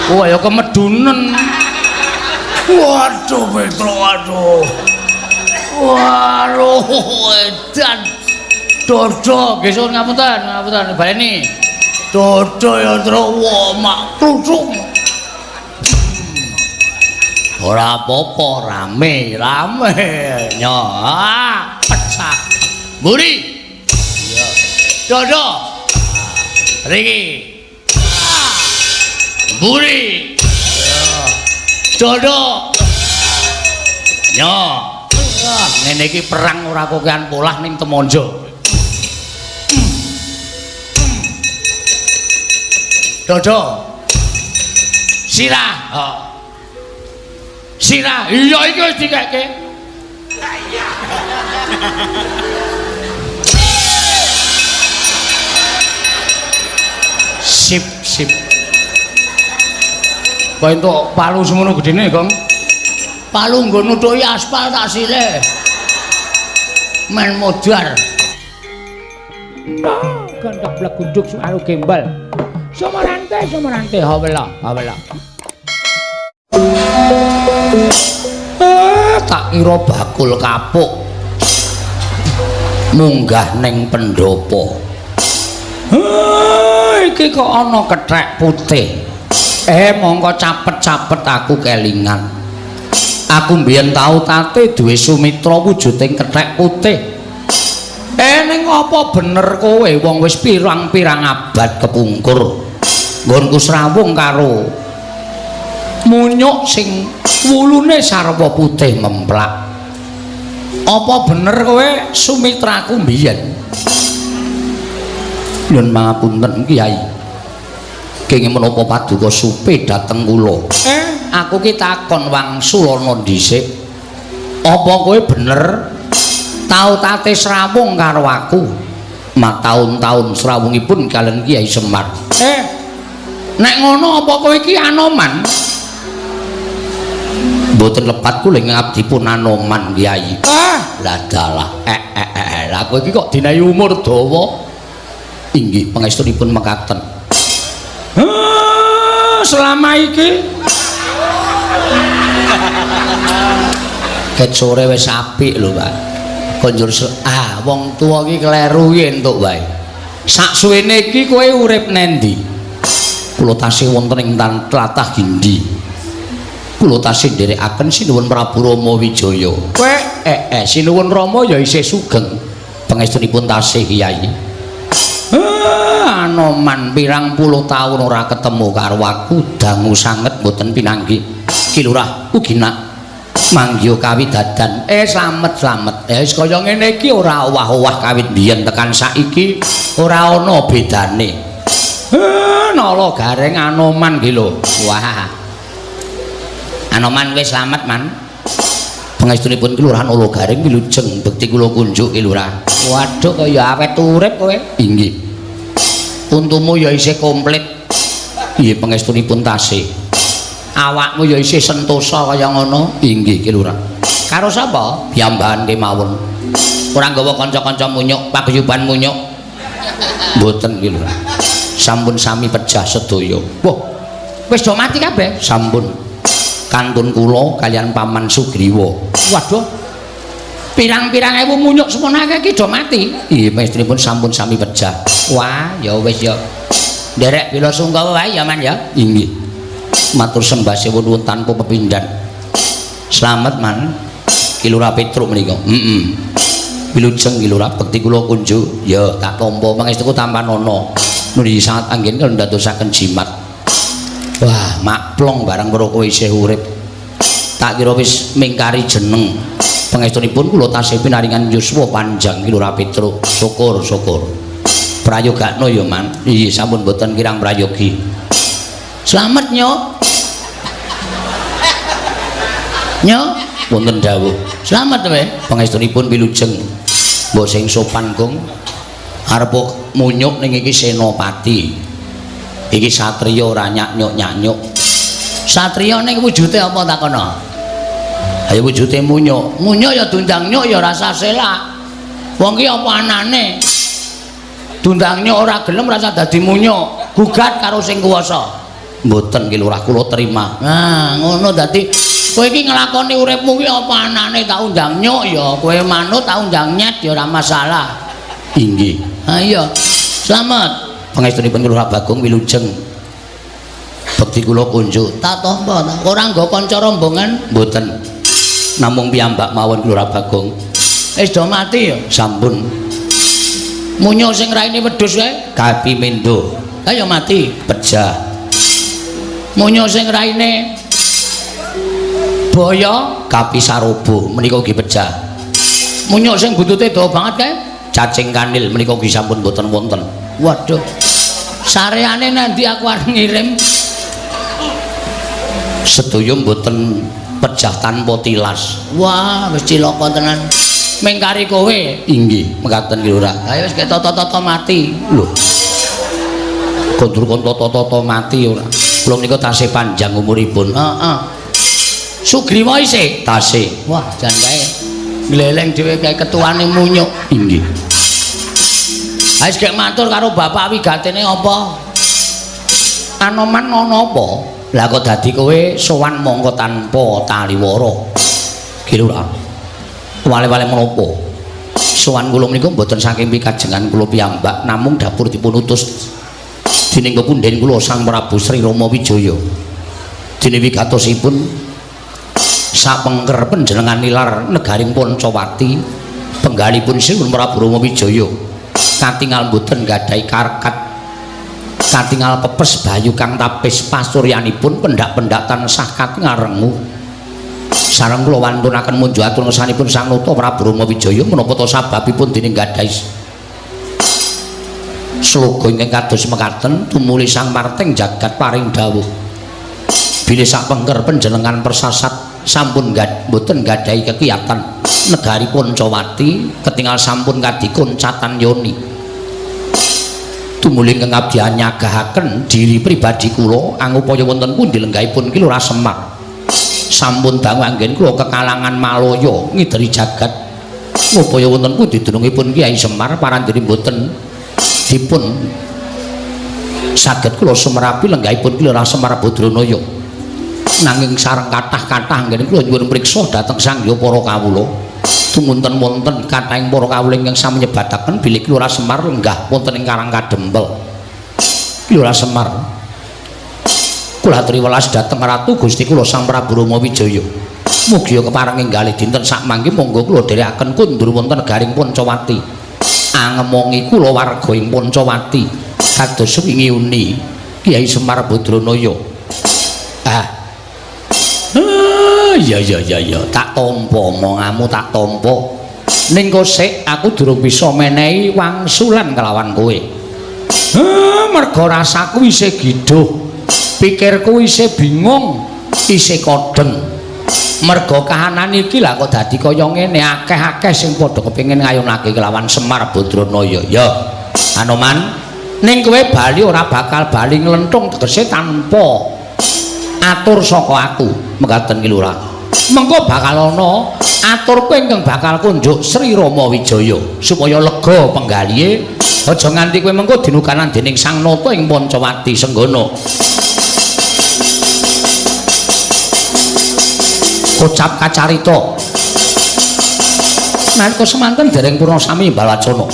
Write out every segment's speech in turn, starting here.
Wah ya kemedunen. Waduh Petro, waduh. Waduh, edan. Dodo, gesur ngapunten, baleni. Dodo ya terus wah mak tusuk. Ora apa-apa, rame. Nyo, pecah. Mburi. Iya. Dodo. Riki. Mburi. Dodo. Nyo. Ngene iki perang ora kokean polah ning Temonjo. Dodo. Sirah. Sirah. Iya iki wis dikeke. Iya. Sip. Kok entuk palu semono gedene, Gong? Palu nggo nutuki aspal tak sile. Men modar. Gandak blagunduk karo gembal. Somorante, hawela. Tak kira bakul kapuk. Munggah ning pendopo. Iki kok ana kethek putih. Mongko capet-capet aku kelingan. Aku mbiyen tau tate duwe sumitra wujuding kethek putih. Ning apa bener kowe wong wis pirang-pirang abad kepungkur. Nggonku srawung karo munyuk sing wulune sarwa putih memplak. Apa bener kowe sumitraku mbiyen? Nyun pangapunten Kyai. Kenging menapa paduka supe dhateng kula. Aku ki takon Wangsulana dhisik. Apa kowe bener tau tate srawung karo aku? Mataun-taun srawungipun kalian Kyai Semar. Nek ngono apa kowe iki anoman? Mboten lepat kula ngabdipun anoman Kyai. Lah dalah. Lah kowe iki kok dinayi umur dawa. Inggih pangestunipun mekaten. Selama iki ket sore wis apik lho, Pak. Konjur wong tuwa iki kleru iki entuk wae. Sak suwene iki kowe urip nendi? Kula tasih wonten ing tlatah Gindi. Kula tasih nderekaken Sinuwun Prabu Rama Wijaya. Kowe Sinuwun Rama ya isih sugeng. Pangestunipun tasih Kyai. Anoman pirang puluh taun ora ketemu karo aku, dangu sanget mboten pinanggih. Ki Lurah ugi nak manggih kawidadan. Slamet. Wis kaya ngene iki ora owah-owah kawit biyen tekan saiki ora ana bedane. Nala gareng Anoman ki lho. Wah. Anoman wis slamet, Man. Pangestunipun Kelurahan Olo Garing wilujeng bekti kula kunjuk Ki Lurah. Waduh kaya awet urip kowe. Inggih. Untumu ya isih komplit. Nggih pangestunipun tasih. Awakmu ya isih sentosa kaya ngono. Inggih Ki Lurah. Karo sapa? Piyambakan kemawon. Ora nggawa kanca-kanca munyuk, paguyuban munyuk. Mboten Ki Lurah. Sampun sami pejah sedaya. Wah, wis do mati kabeh? Sampun. Kantun kula kalian Paman Sugriwa. Waduh. Pirang-pirang ewu munyuk semonake iki do mati. Nggih, mestripun sampun sami pejah. Wah, ya wis ya. Nderek bila sungkawa wae ya, Man ya. Inggih. Matur sembah sewu nuwun tanpa pepindhan. Slamet, Man. Ki Lurah Petruk menika. Wilujeng Ki Lurah bekti kula kunjuk. Ya, tak tampa pangestuku tanpa nono. Nuli sangat anggen kula ndadosaken jimat. Wah, makplong barang karo kowe isih urip. Tak kira wis mingkari jeneng. Pangestunipun kula tasih pinaringan yuswa panjang Ki Lurah Petruk. Syukur. Prayogakno ya, Man. Iya, sampun boten kirang prayogi. Slamet, Nyok. Nyok, wonten dawuh. Slamet wae. Pangestunipun wilujeng. Mbok sing sopan, Gong. Arep munyuk ning iki senopati. Iki satriya ora nyanyuk. Satriya ning wujude apa takono? Ayo wujude munyuk. Munyuk ya dundang nyuk ya rasa selak. Wong ki apa anane? Dundang nyuk ora gelem rasa dadi munyuk. Gugat karo sing kuwasa. Mboten ki lurah kula terima. Nah, ngono dadi kowe iki nglakoni uripmu ki apa anane tak undang nyuk ya, kowe manut tak undang nyet ya ora masalah. Inggih. Ha iya. Slamet. Pangestunipun Lurah Bagong wilujeng. Bekti kula kunjuk. Tak tampa ta. Ora nggo kanca rombongan mboten. Namung piyambak mawon Lurah Bagong. Wis do mati ya. Sampun. Munyo sing raine wedhus wae Kapimindo. Ha ya mati, pejah. Munyo sing raine Boyo Kapisarobo menika ugi pejah. Munyo sing buntute dawa banget kae Cacing Kanil menika ugi sampun boten wonten. Waduh. Sareane nanti aku arep ngirim sedaya mboten pejah tanpa tilas. Wah, wis cilaka tenan. Mengkari kowe. Inggih, mekaten ki Lurah. Ayo wis toto-toto mati. Lho. Kondur kon toto-toto mati ora. Kula menika tasih panjang umuripun. Heeh. Sugriwa isih tasih. Wah, jan kae gleleng dhewe kae ketuane munyuk. Inggih. Ha wis gek matur karo bapak wigatene apa? Anoman ana apa? Lah kok dadi kowe sowan mongko tanpa taliwara. Ki Lurah. Wale-wale menapa? Sowan kula menika mboten saking pikajengan kula piyambak, namung dapur dipun utus dening pepunden kula Sang Prabu Sri Rama Wijaya. Dene wigatosipun sapengker panjenengan nilar negaring Pancawati, penggalipun Sri Prabu Rama Wijaya. Katingal mboten gadhahi karkat, katingal pepes bayu kang tapis pasuryanipun pendak-pendak tansah katingal rengu. Sareng kula wantunaken munjuk atur ngersanipun Sang Nata Prabu Rama Wijaya menapa ta sababipun dene gadhahi sloga ingkang kados mekaten tumuli Sang Marteng jagat paring dawuh. Bilih sapengker panjenengan persasat sampun mboten gadhahi kekiyatan negari Pancawati ketingal sampun kadikun catan yoni. Tumuli ingkang abdi nyagahaken diri pribadi kula angupaya wonten pundi lenggahipun ki Lurah Semar. Sampun dangu anggen kula kekalangan Malaya ngideri jagat. Ngupaya wonten pundi dunungipun Kyai Semar parandiri mboten dipun saged kula sumerapi lenggahipun ki Lurah Semar Badranaya. Nanging sareng kathah-kathah anggen kula nyuwun priksa dhateng sangya para kawula. Tumunten wonten kathahing para kawula ingkang sami nyebataken bilih Lurah Semar lenggah wonten ing Karang Kadempel. Lurah Semar kula aturi welas dhateng Ratu Gusti kula Sang Prabu Rama Wijaya. Mugi kepareng enggalih dinten sakmangke monggo kula dherekaken kundur wonten negaring Pancawati. Angemongi kula warga ing Pancawati kados wingi uni Kyai Semar Badranaya. Ya tak tampa omonganmu tak tampa. Ning kosek aku durung bisa menehi wangsulan kelawan kowe. Merga rasaku isih giduh, pikirku isih bingung, isih kodeng. Merga kahanan iki lah kok dadi kaya ngene, akeh-akeh sing padha kepengin ngayunake kelawan Semar Badranaya. Ya, Anoman, ning kowe bali ora bakal bali nglenthung tegese tanpa atur saka aku. Mekaten ki Lurah. Mengko bakal ana aturku ingkang bakal kunjuk Sri Rama Wijaya supaya lega penggalihe. Aja nganti kowe mengko dinukanan dening Sang Nata ing Pancawati Senggana. Kocap kacarita. Nalika semanten dereng purna sami Balacana.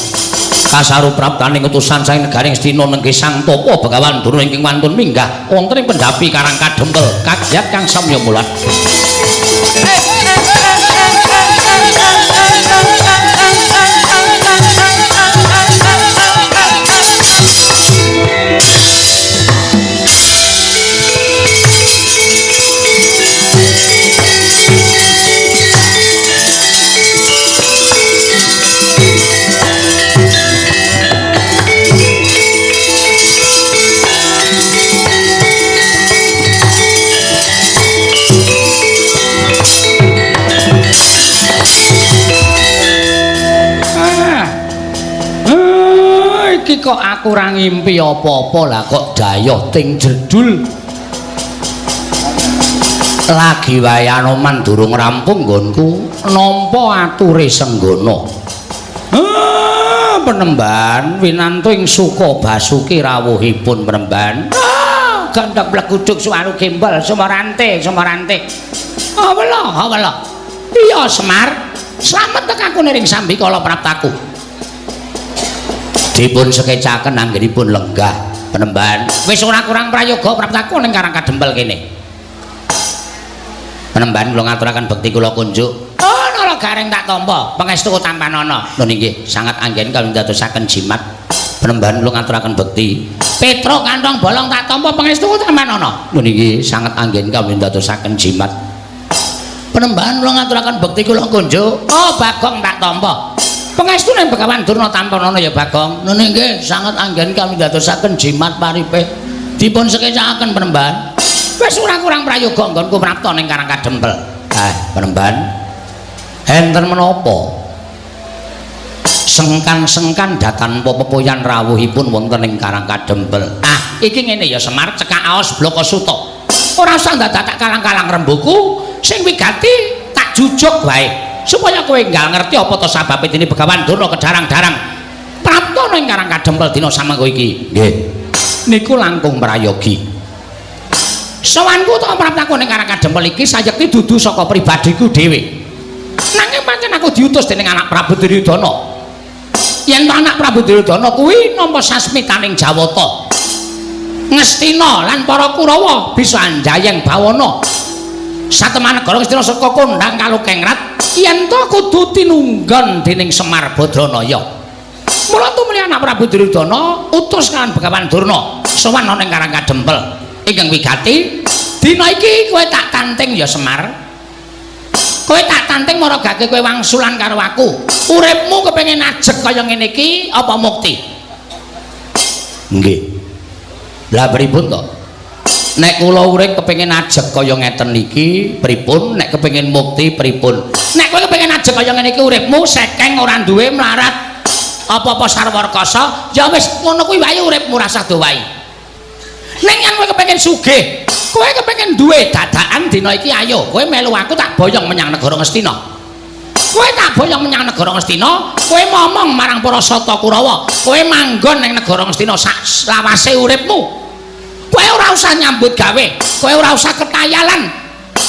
Kasarupraptaning utusan saking negaring Astina nenggih Sang Tapa Begawan Durna ingkang wantun minggah wonten ing pendhapi Karang Kadempel kagiat kang samya mulat. Kok aku ora ngimpi apa-apa lah kok dayoh ting jedul. Lagi wae Anoman durung rampung nggonku nampa ature Senggana. Penemban winantu ing Suka Basuki rawuhipun Penemban. gondok bleguduk suwaru gembol sumorante awala iya Semar slamet tekaku ning Sambikala Praptaku dipun sekecaken anggenipun lenggah Penemban wis ora kurang prayoga Praptaku ning Karang Kadempel kene Penemban kula ngaturaken bekti kula kunjuk nara gareng tak tampa pangestu tampanana lho nggih sangat anggen kawin dadosaken jimat Penemban kula ngaturaken bekti Petro kantong bolong tak tampa pangestu tampanana lho nggih sangat anggen kawin dadosaken jimat Penemban kula ngaturaken bekti kula kunjuk Bagong tak tampa pangestu ning Begawan Durna tampanana ya Bagong lho nggih sangat anggen kawin dadosaken jimat paripe dipun sekecakaken Penemban wis ora kurang prayoga nggonku prapta ning Karang Kadempel Penemban enten menapa sengkan-sengkan datan pepoyan rawuhipun wonten ing Karang Kadempel iki ngene ya Semar cekak aos bloko suta ora usah dadak kalang-kalang rembuku sing wigati tak jujuk wae supaya kowe enggal ngerti apa to sababe dene Begawan Durna kedarang-darang prapta ning Karang Kadempel dina samengko iki nggih niku langkung prayogi sowanku to Praptaku ning Karang Kadempel iki sayekti dudu saka pribadiku dhewe nanging pancen aku diutus dening anak Prabu Duryudana yen anak Prabu Duryudana kuwi nampa sasmitaning Jawata Ngastina lan para Kurawa bisa anjayeng bawana satemah negara Ngastina saka kondhang Kalukengrat yen to kudu tinunggon dening Semar Badranaya mula tumuli anak Prabu Duryudana utus kan Begawan Durna sowan ning Karang Kadempel ingkang wigati dina iki kowe tak tanting ya Semar kowe tak tanting maragake kowe wangsulan karo aku uripmu kepengin ajeg kaya ngene iki apa mukti nggih lah pripun to nek kula urip kepengin ajeg kaya ngeten iki pripun nek kepengin mukti pripun nek kowe kepengin ajeg kaya ngene iki uripmu sekeng ora duwe mlarat apa-apa sarwarkasa ya wis ngono kuwi wae uripmu rasa dowahi ning yen kowe kepengin sugih kowe kepengin duwe dadakan dina iki ayo kowe melu aku tak boyong menyang negara Ngastina kowe tak boyong menyang negara Ngastina kowe ngomong marang para Sata Kurawa kowe manggon ning negara Ngastina sak lawase uripmu kowe ora usah nyambut gawe kowe ora usah ketayalan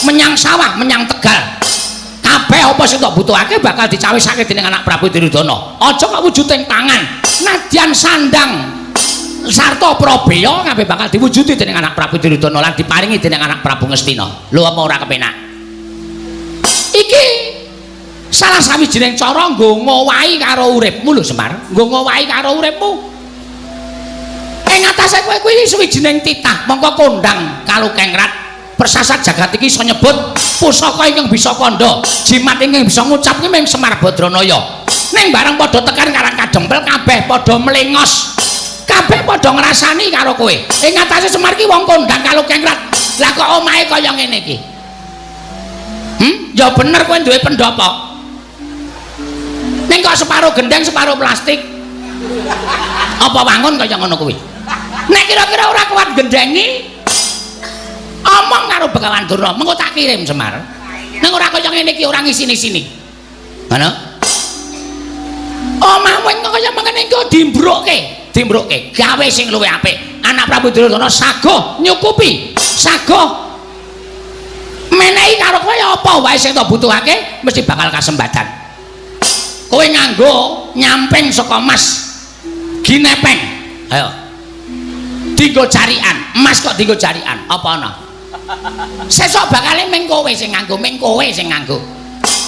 menyang sawah menyang Tegal kabeh apa sing tak butuhake bakal dicawisake dening anak Prabu Duryudana aja kok wujuding tangan nadyan sandang sarta Prabeya kabeh bakal diwujudi dening anak Prabu Duryudana lan diparingi dening anak Prabu Ngastina. Lho apa ora kepenak? Iki salah sawijining cara nggo ngowahi karo uripmu lho Semar, nggo ngowahi karo uripmu. Ing atase kowe kuwi suwijining titah mongko kondhang Kalukengrat persasat jagat iki iso nyebut pusaka ingkang bisa kandha, jimat ingkang bisa ngucap ki mung Semar Badranaya. Ning bareng padha tekan Karang Kadempel kabeh padha mlengos. Kabeh padha ngrasani karo kowe. Ing atase Semar ki wong kondhang Kalukengrat. Lah kok omahe kaya ngene iki? Ya bener kowe duwe pendopo. Ning kok separo gendeng, separo plastik. Apa wangun kaya ngono kuwi? Nek kira-kira ora kuat gendengi, omong karo Begawan Durna, mengko tak kirim Semar. Ning ora kaya ngene iki ora ngisini-sini. Ngono? Omahmu kaya mengene iki dimbrukke. Dimbrukke gawe sing luwih apik anak Prabu Duryudana saguh nyukupi saguh menehi karo kowe apa wae sing tak butuhake mesti bakal kasembatan kowe nganggo nyamping saka emas ginepeng ayo dienggo jarikan emas kok dienggo jarikan apa ana sesuk bakale ming kowe sing nganggo ming kowe sing nganggo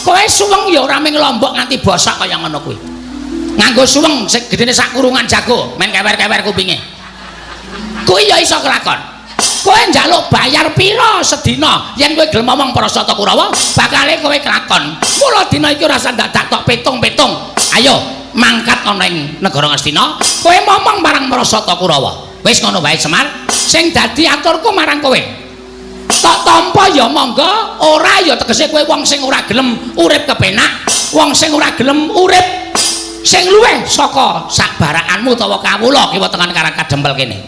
kowe suweng ya ora ming lombok nganti bosok kaya ngono kuwi nganggo suweng sing gedene sak kurungan jago men kewer-kewer kupinge kuwi ya iso kelakon kowe njaluk bayar pira sedina yen kowe gelem ngomong para Sata Kurawa bakale kowe kelakon mula dina iki ora usah dadak tok petung-petung ayo mangkat ana ing negara Ngastina kowe ngomong marang para Sata Kurawa wis ngono wae Semar sing dadi aturku marang kowe tok tampa ya monggo ora ya tegese kowe wong sing ora gelem urip kepenak wong sing ora gelem urip sing luwih saka sakbarakanmu utawa kawula kiwa tekan Karang Kadempel kene.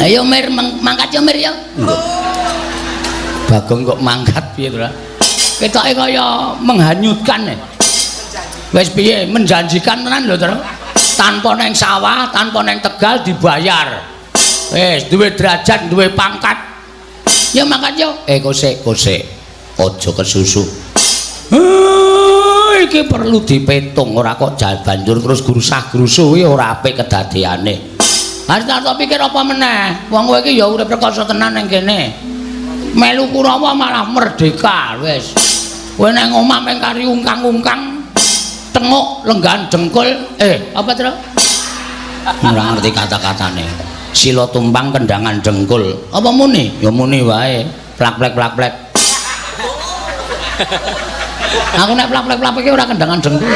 Ayo Mir mangkat ya Mir ya. Bagong kok mangkat piye to? Ketoke kaya menghanyutkan. Wis piye menjanjikan tenan lho, Tru. Tanpa neng sawah, tanpa neng Tegal dibayar. Wis duwe derajat, duwe pangkat. Ya mangkat yo. Kosek. Aja kesusu. Iki perlu dipetung ora kok banjur terus grusah-grusu kuwi ora apik kedadeane. Harus tak pikir apa meneh. Wong kowe iki ya urip rekoso tenan ning kene. Melu Kurawa malah merdeka wis. Kowe nang omah meng kari ungkang-ungkang tenguk lenggan jengkul apa Tru? Ora ngerti kata-katane. Sila tumpang kendangan jengkul. Apa muni? Ya muni wae. Plak-plek. Aku nek plak-plek iki ora kendangan jengkul.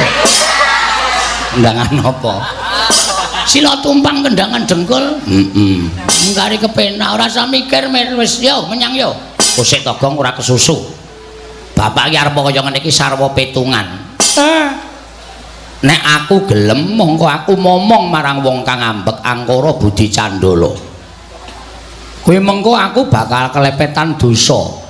Kendangan apa? Sila tumpang kendangan jengkul. Ngkari kepenak ora usah mikir wis yo menyang yo. Kosek togong ora kesusu. Bapak iki arep kaya ngene iki sarwa petungan. Nek aku gelem mongko aku momong marang wong kang ambek angkara Budi Candala. Kuwi mengko aku bakal kelepetan dosa.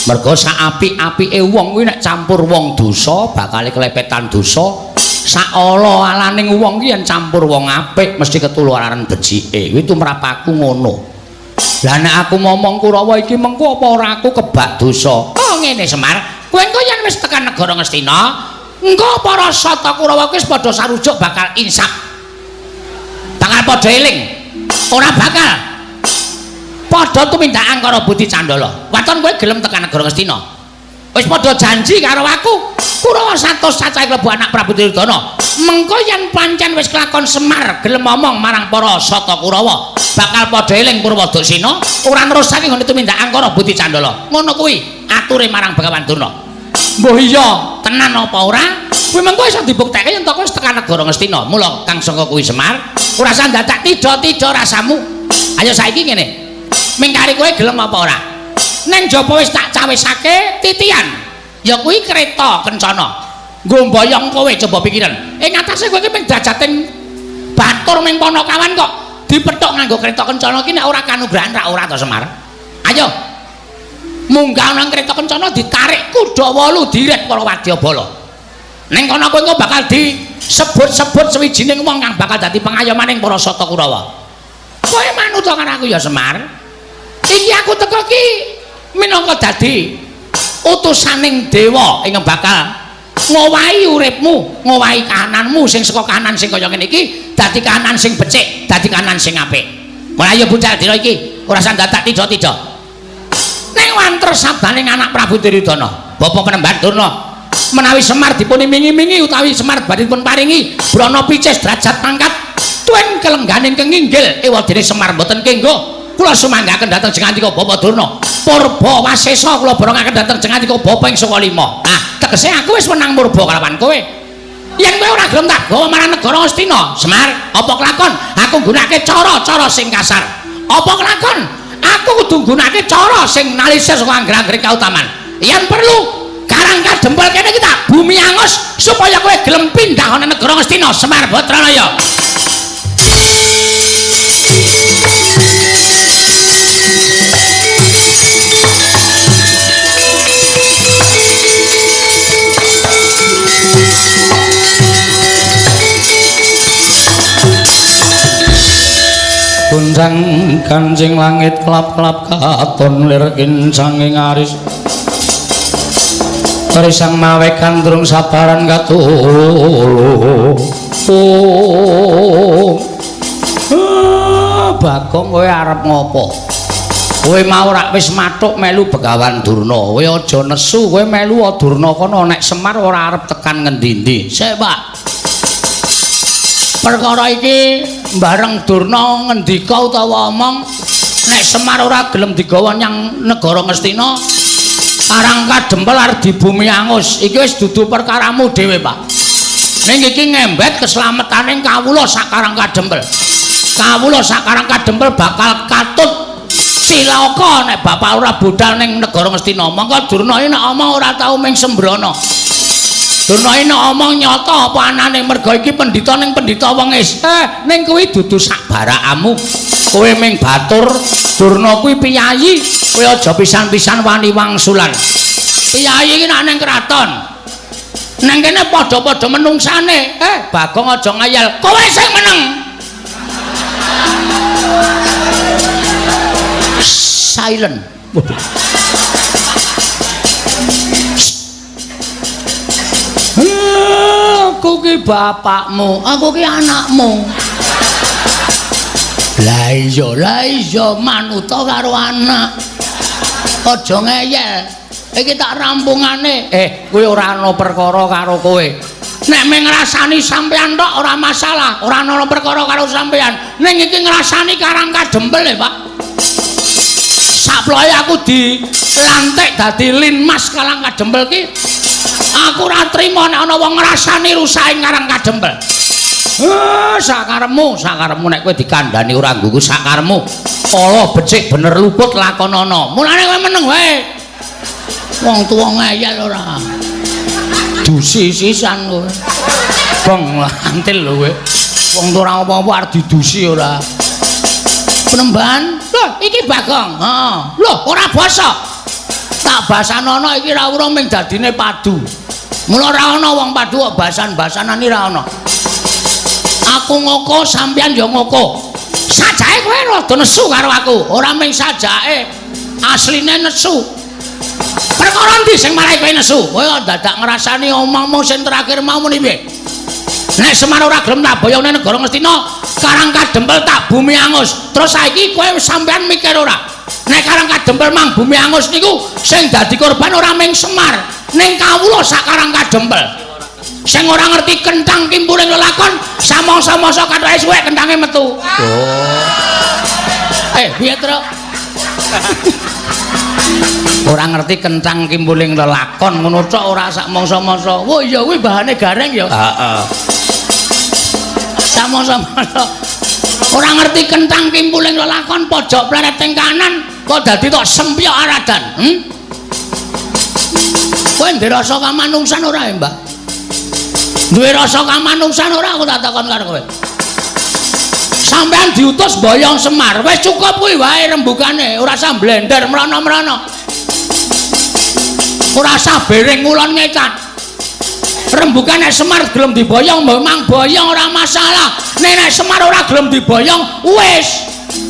Mergo sak apik-apike wong kuwi nek campur wong dosa bakal kelepetan dosa. Sak ala-alaning wong ki yen campur wong apik mesti ketularan becike. Kuwi tumrapaku ngono. Lah nek aku momong Kurawa iki mengko apa ora aku kebak dosa. Oh ngene Semar, kowe engko yen wis tekan negara Ngastina, engko para sata Kurawa kuwi padha sarujuk bakal insaf. Bakal padha eling. Ora bakal padha tumindakan karo Budi Candala. Waton kowe gelem tekan negara Ngastina. Wis padha janji karo aku. Kurawa satus cacahe klebu anak Prabu Duryudana. Mengko yen pancen wis kelakon Semar gelem ngomong marang para sata Kurawa, bakal padha eling Purwodasena ora nerusake ngene tumindakan karo Budi Candala. Ngono kuwi ature marang Begawan Durna. Mbah iya, tenan apa ora? Kuwi mengko iso dibuktekke yen toko wis tekan negara Ngastina. Mula kang sangka kuwi Semar, ora usah dadak tida-tida rasamu. Ayo saiki ngene. Mingkari kowe gelem apa ora? Ning jaba wis tak cawisake titian. Ya kuwi kereta kencana. Nggo mboyong kowe coba pikiran. Ing atase kowe iki mung dajating batur ming Panakawan kok dipethuk nganggo kereta kencana iki nek ora kanugrahan ra ora to Semar. Ayo. Munggah nang kereta kencana ditarik kuda 8 direk para wadyabala. Ning kono kowe engko bakal disebut-sebut sewijining wong kang bakal dadi pengayomaning para sata Kurawa. Kowe manut karo aku ya Semar. Iki aku teko ki minangka dadi utusaning dewa ing bakal ngowahi uripmu, ngowahi kahananmu sing saka kahanan sing kaya ngene iki dadi kahanan sing becik, dadi kahanan sing apik. Mulai ayo bocah dina iki ora usah dadak tida-tida. Ning wanter sabaning anak Prabu Duryudana, Bapak Penemban Durna, menawi Semar dipun imingi-imingi utawi Semar badhe dipun paringi brana picis derajat pangkat tuen kelengganing kenginggil ewadene Semar mboten kenggo. Kula sumanggaken dhateng Jengantika Bapak Durna. Purba Wasesa kula borongaken dhateng Jengantika Bapak ing Saka 5. Nah, tegese aku wis menang murba kalawan kowe. Yen kowe ora gelem tak gawa marang negara Ngastina, Semar, apa kelakon? Aku nggunakake cara-cara sing kasar. Apa kelakon? Aku kudu nggunakake cara sing nalisir saka angger-angger kautaman. Yen perlu Karang Kadempel kene iki tak bumi angus supaya kowe gelem pindah ana negara Ngastina, Semar Batranaya. Gunjang Kanjeng langit kelap-kelap katon lir kincanging aris Trisang mawe kandrung sabaran katulu Bagong kowe arep ngopo? Kowe mau rak wis mathuk melu Begawan Durna. Kowe aja nesu, kowe melu Durna kono nek Semar ora arep tekan ngendi-endi. Sik, Pak. Perkara iki bareng Durna ngendika utawa omong nek Semar ora gelem digawa nyang negara Ngastina, Karang Kadempel arep di bumi angus. Iki wis dudu perkaramu dhewe, Pak. Ning iki ngembet keselametaning kawula sak Karang Kadempel. Kawula sak Karang Kadempel bakal katut cilaka nek bapak ora budal ning negara Ngastina. Monggo Durna iki nek omong ora tau ming sembrono. Durna iki nek omong nyata apa anane merga iki pendhita ning pendhita wong ning kuwi dudu sak barakamu. Kowe ming batur, Durna kuwi piyayi, kowe aja pisan-pisan wani wangsulan. Piyayi iki nek ning kraton Nang kene padha-padha menungsane. Bagong aja ngayal. Kowe sing meneng. Silent. Aku ki bapakmu, aku ki anakmu. Lah iya manuta karo anak. Aja ngeyel. Iki tak rampungane. Kowe ora ana perkara karo kowe. Nek mung ngrasani sampean tok ora masalah, ora ana perkara karo sampean. Ning iki ngrasani Karang Kadempel Pak. Saploke aku dilantik dadi linmas Karang Kadempel ki. Aku ora trima nek ana wong ngrasani rusaking Karang Kadempel. Sakaremu nek kowe dikandhani ora nggugu sakaremu. Ala becik bener luput lakonana. Mulane kowe meneng wae. Wong tuwa ngeyel ora. Dusi sisan kowe. Bong antil lho kowe. Wong ora apa-apa arep didusi ora. Penemban, lho iki Bagong. Lho ora basa. Tak basanono iki ra ora mung dadine padu. Mula ora ana wong padu kok basan-basanane ra ana. Aku ngoko sampean ya ngoko. Sajake kowe rada nesu karo aku, ora mung sajake. Asline nesu. Perkara ndi sing marai kowe nesu? Kowe kok dadak ngrasani omongmu sing terakhir mau muni piye? Nek Semar ora gelem tak boyongne negara Ngastina, Karang Kadempel tak bumi angus. Terus saiki kowe sampean mikir ora? Nek Karang Kadempel mang bumi angus niku sing dadi korban ora mung Semar, ning kawula sak Karang Kadempel. Sing ora ngerti kenthang kimpuling lelakon, samangsa-mangsa kathoke suwek kenthange metu. Piye, Tru? Ora ngerti kenthang kimpuling lelakon ngono tok ora sak mangsa-mangsa. Wah iya kuwi bahane gareng ya. Heeh. Samangsa-mangsa ora ngerti kenthang kimpuling lelakon pojok pleret teng kanan kok dadi tok sempyok aradan. Kowe ndek rasa kamanungsan ora, Mbak? Duwe rasa kamanungsan ora aku tak takon karo kowe. Sampeyan diutus boyong Semar, wis cukup kuwi wae rembugane, ora usah blender mrono-mrono. Ora usah bereng ngulon ngecat. Rembugan nek Semar gelem diboyong memang boyong ora masalah. Nek Semar ora gelem diboyong wis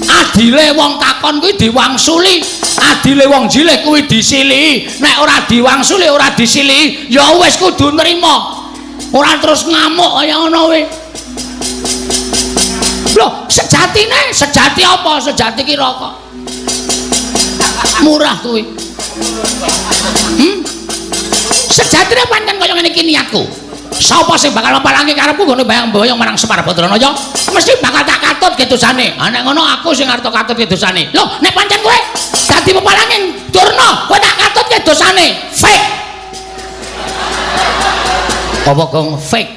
adile wong takon kuwi diwangsuli, adile wong jilih kuwi disiliki. Nek ora diwangsuli ora disiliki ya wis kudu nrimo. Ora terus ngamuk kaya ngono kuwi. Lho, sejati apa? Sejati ki rokok. Murah kuwi. Sejatine pancen kaya ngene iki niatku. Sapa sing bakal mepalangi karepku ngene bayang-bayang marang Semar Badranaya, mesti bakal tak katut kedosane. Nek ngono aku sing arep katut kedosane. Lho, nek pancen kowe dadi pepalangi Durna, kowe tak katut kedosane. Fake. Apa kong fake?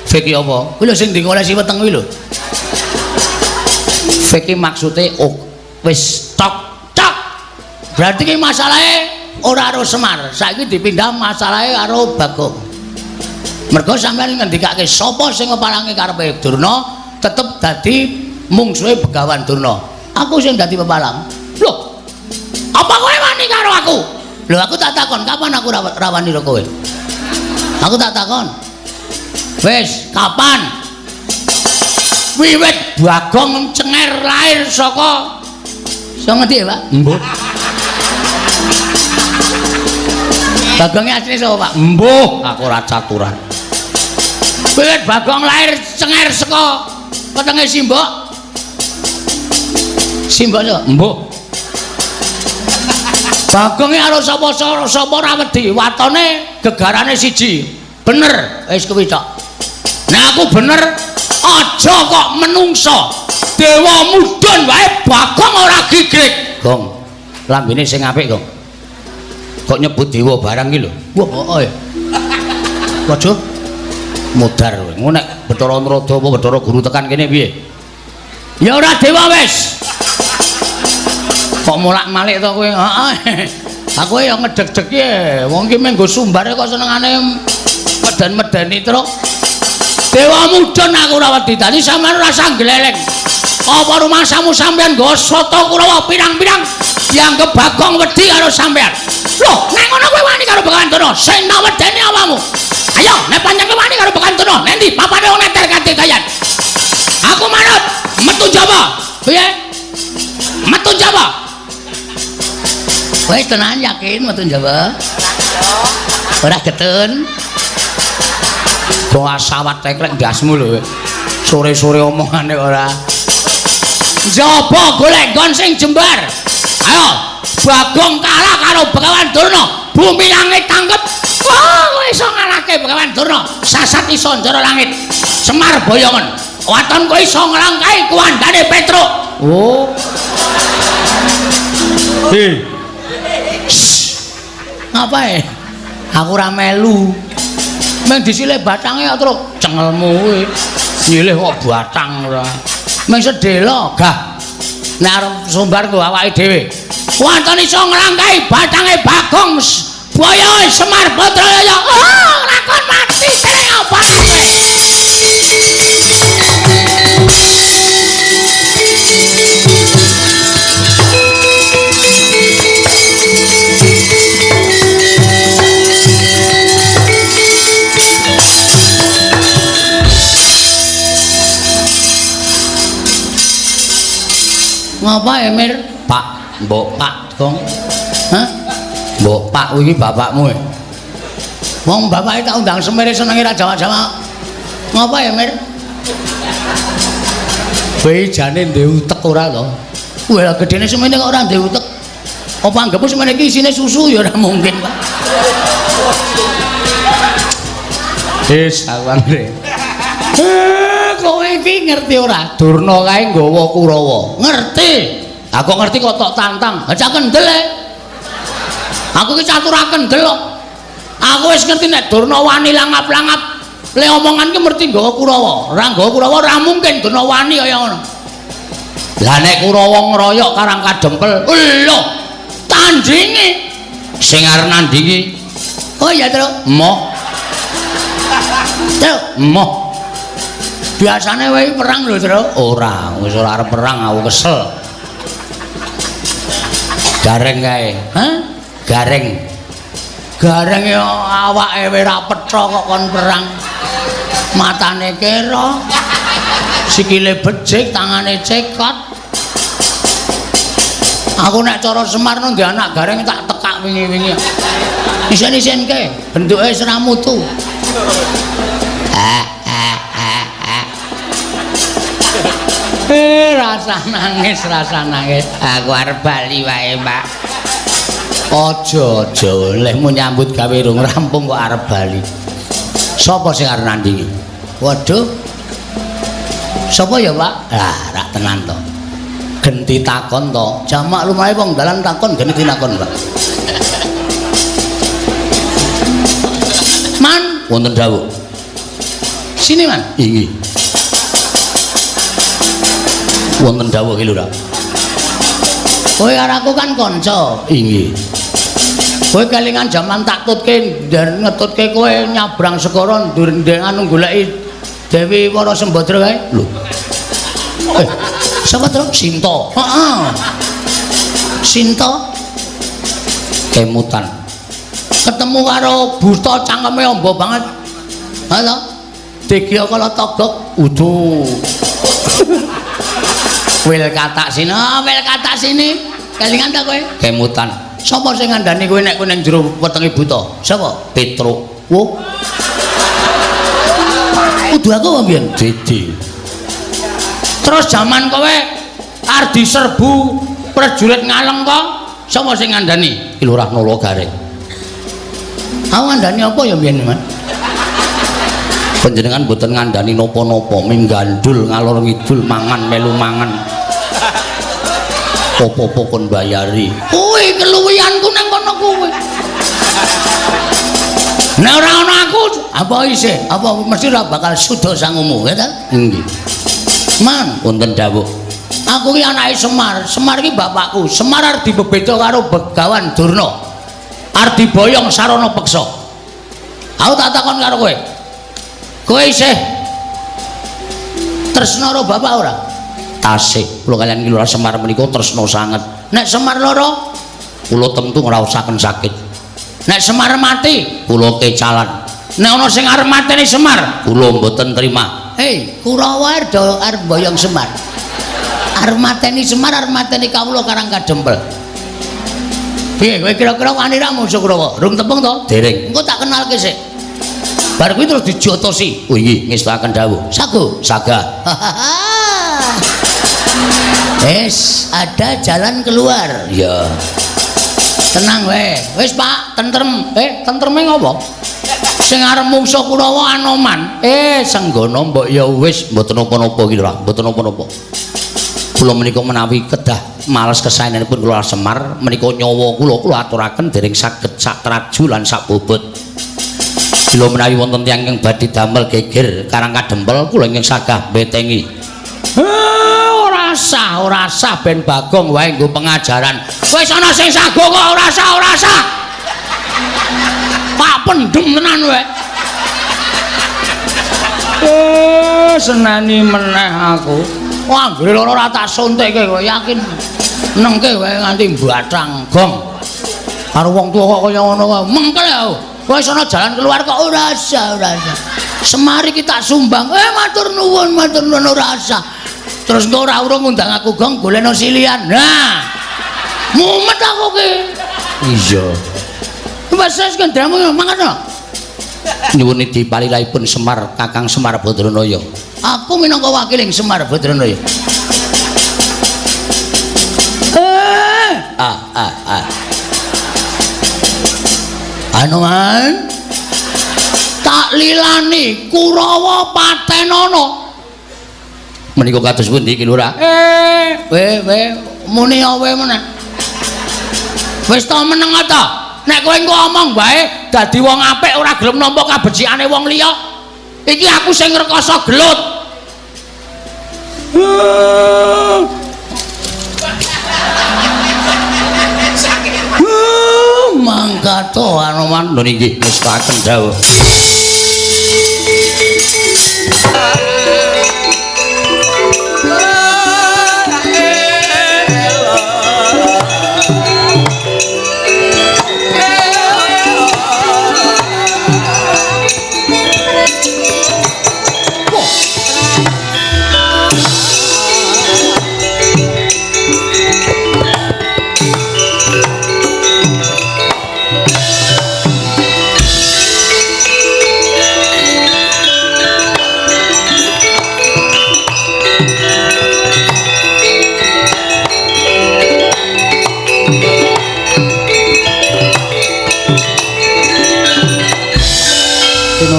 Fake ki apa? Kuwi lho sing dingolesi weteng kuwi lho. Fake ki maksude wis tok. Berarti ki masalahe ora karo Semar, saiki dipindah masalahe karo Bagong. Mergo sampeyan ngendikake sapa sing ngepalangi karepe Durna tetep dadi mungsuhe Begawan Durna. Aku sing dadi pepalang. Lho. Apa kowe wani karo aku? Lho aku tak takon, kapan aku rawani karo kowe? Aku tak takon. Wis, kapan? Wiwit Bagong Cenger lahir saka ngendi, Pak? Mbuh. Bagongnya asli sapa, Pak? Mbuh, aku ora caturan. Wiwit Bagong lahir Cenger saka wetenge Simbok. Simbok sapa? Mbuh. Bagongnya karo sapa ora wedi, watone gegarane siji. Bener, wis kuwi tok. Nek aku bener, aja kok menungso. Dewa mudhun wae Bagong ora gigrik. Gong, lambene sing apik, Gong. Kok nyebut dewa barang iki lho. Wah, ya. Waduh. Mudar kowe. Ngono nek Bathara Narada apa Bathara Guru tekan kene piye? Ya ora dewa wis. Kok molak-malik to kowe? Heeh. Aku ya ngedeg-deg ya. Wong ki menggo sumbare kok senengane medan-medani truk. Dewa mudhun aku ora wedi. Dadi sampean ora usah gleleng. Apa rumangsamu sampean nggo soto Kurawa pirang-pirang dianggep Bagong wedi karo sampean. Loh, nek ngono kowe wani karo Begawan Durna, sing tak wedeni awamu. Ayo, nek pancen wani karo Bekantuna, nek ndi papane wong neter kanthi gayan. Aku manut metu Jawa. Piye? Metu Jawa. Wis tenan yakin metu Jawa? Ora getun. Bawa sawat teklek ndasmu lho. Sore-sore omongane ora. Njaba golek nggon sing jembar. Ayo, Bagong kalah karo Begawan Durna. Bumi langit tanggep. Wah, kowe iso ngalahke Begawan Durna. Sasat iso njara langit. Semar boyongan. Waton kowe iso nglangkai kuwandane Petruk. Oh. Hei. Ngapae? Aku ora melu. Meng disilih batange kok terus cengelmu kuwi. Nyilih kok batang ora. Meng sedhela gah. Nek arep sumbar ku awake dhewe. Waton iso nglangkai batange Bagong Boyo Semar Badraya. Oh, lakon mati tereng apa kowe? Ngapa Emir? Pak, mbok Pak Gong. Hah? Mbok Pak iki bapakmu. Wong bapake tak undang semere senenge ra Jawa-Jawa. Ngapa Emir? Kowe jane ndek utek ora to? Kowe lha gedene semene kok ora ndek utek. Apa anggapmu semene iki isine susu ya ora mungkin, Pak. Sawangre. Kowe iki ngerti ora? Durna kae nggawa Kurawa. Ngerti. Aku ngerti kok tok tantang. Aja kendel. Aku ki catur kendel kok. Aku wis ngerti nek Durna wani langap-langap. Le omongan ki ngerti nggawa Kurawa. Ora nggawa Kurawa ora mungkin Durna wani kaya ngono. Lah nek Kurawa ngeroyok Karang Kadempel, lho. Tandingi. Sing arep nandingi. Oh iya, Tru. Moh. Tru, moh. Biasane kowe perang lho, Tru. Ora, wis ora arep perang, aku kesel. Gareng kae. Hah? Gareng. Gareng yo awake ora petha kok kon perang. Matane kera. Sikile becik, tangane cekot. Aku nek cara Semar nang anak Gareng tak tekak wingi-wingi. Isen-isenke, bentuke ora mutu. Rasa nangis. Aku arep bali wae, Pak. Aja, lehmu nyambut gawe rung rampung kok arep bali. Sapa sing arep nandingi? Waduh. Sapa ya, Pak? Lah, rak tenan to. Genti takon to. Jamak lumahe wong dalan takon genti takon, Pak. Man, wonten dawuh. Sini, Man. Inggih. Wonten dawuh iki lho, Ra. Kowe karo aku kan kanca. Inggih. Kowe kelingan jaman tak tutke dan ngetutke kowe nyabrang segara ndengan goleki Dewi Wara Sembadra kae. Lho. Sapa to? Sinta. Heeh. Sinta kemutan. Ketemu karo buta cangkeme amba banget. Halo. Degya kala togok udu. Wil katak sini. Kelingan ta kowe? Kemutan. Sapa sing ngandani kowe nek kowe ning jero wetenge buta? Sapa? Petruk. Wo. Kudu aku apa mbiyen? Dede. Terus jaman kowe arep diserbu prajurit Ngaleng kok, sapa sing ngandani? Ki Lurah Nala Gareng. Aku ngandani apa ya mbiyen, Mas? Panjenengan mboten ngandani napa-napa, minggandul ngalor ngidul mangan melu mangan. Apa-apa kon bayari. Kowe keluwihanku nang kono kowe. Nek ora ana aku, apa isih? Apa mesti ora bakal suda sangumu, ya ta? Nggih. Man, wonten dawuh. Aku ki anake Semar. Semar ki bapakku. Semar arep dibebeda karo Begawan Durna. Arep diboyong sarana peksa. Aku tak takon karo kowe. Kowe isih tresna karo bapak ora? Tasih. Kula kaliyan Ki Lurah Semar menika tresna sanget. Nek Semar lara, kula tentu ngraosaken sakit. Nek Semar mati, kula kecalan. Nek ana sing arep mateni Semar, kula mboten trima. Hei, Kurawa arep boyong Semar. Arep mateni Semar, arep mateni kawula Karangkadempel. Piye kowe kira-kira wani ra musuh Kurawa? Rung tepung to? Dereng. Engko tak kenalke sik. Bar kuwi terus dijotosi. Oh nggih, ngestaken dawuh. Sago, sagah. Ada jalan keluar. Ya. Tenang wae. Wis Pak, tentrem. Tentreme ngopo? Sing arep mungsuh Kurawa Anoman. Senggana mbok ya wis mboten napa-napa iki lho, mboten napa-napa. Kula menika menawi kedah males kesaenanipun kula Semar, menika nyawa kula aturaken dereng saged sak traju lan sak bobot. Bila menawi wonten tiyang ingkang badhe damel geger Karangkadempel, kula ingkang sagah betengi. Ora sah ben Bagong wae nggo pengajaran. Wis ana sing sago kok ora sah. Pak pendem tenan wae. Senani meneh aku. Wah, anggere loro ora tak suntikke kok yakin nengke wae nganti mbathang gong. Karo wong tuwa kok kaya ngono wae. Mengkel ya. Wis ana jalan keluar kok ora sah. Semari kita sumbang. Matur nuwun ora sah. Terus engko ora urung ngundang aku gong golekno silian. Nah. Mumet aku ki. Iya. Wes kendramu mangan. Nyuwun dipalilahipun Semar Kakang Semar Badranaya. Aku minangka wakiling Semar Badranaya. Anoman tak lilani Kurawa Patenana. Menika kados pundi iki Lurah? Muni awe meneh. Wis ta meneng ta? Nek kowe engko omong wae dadi wong apik ora gelem nampa kabecikane wong liya. Iki aku sing ngrekoso gelut. Mangkato Anoman lho nggih wis kaken dawuh.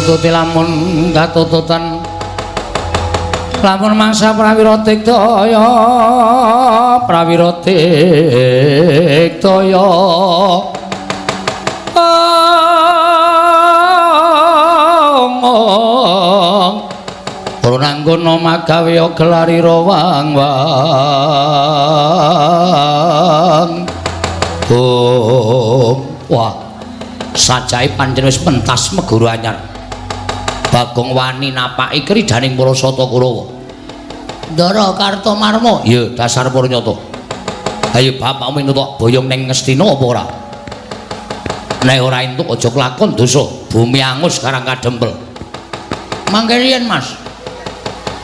Tuti lamun katututan lamun mangsa prawira tiktaya ora nanggono magawe gelarira wang-wang. Wah sajae pancen wis pentas meguru anyar. Bagong wani napaki kridaning para sata Kurawa. Ndara Kartomarma, ya dasar Purnyata. Ayo bapakmu entuk boyong ning Ngastina apa ora? Nek ora entuk aja kelakon dosa. Bumi angus Karangkadempel. Mangke riyen, Mas.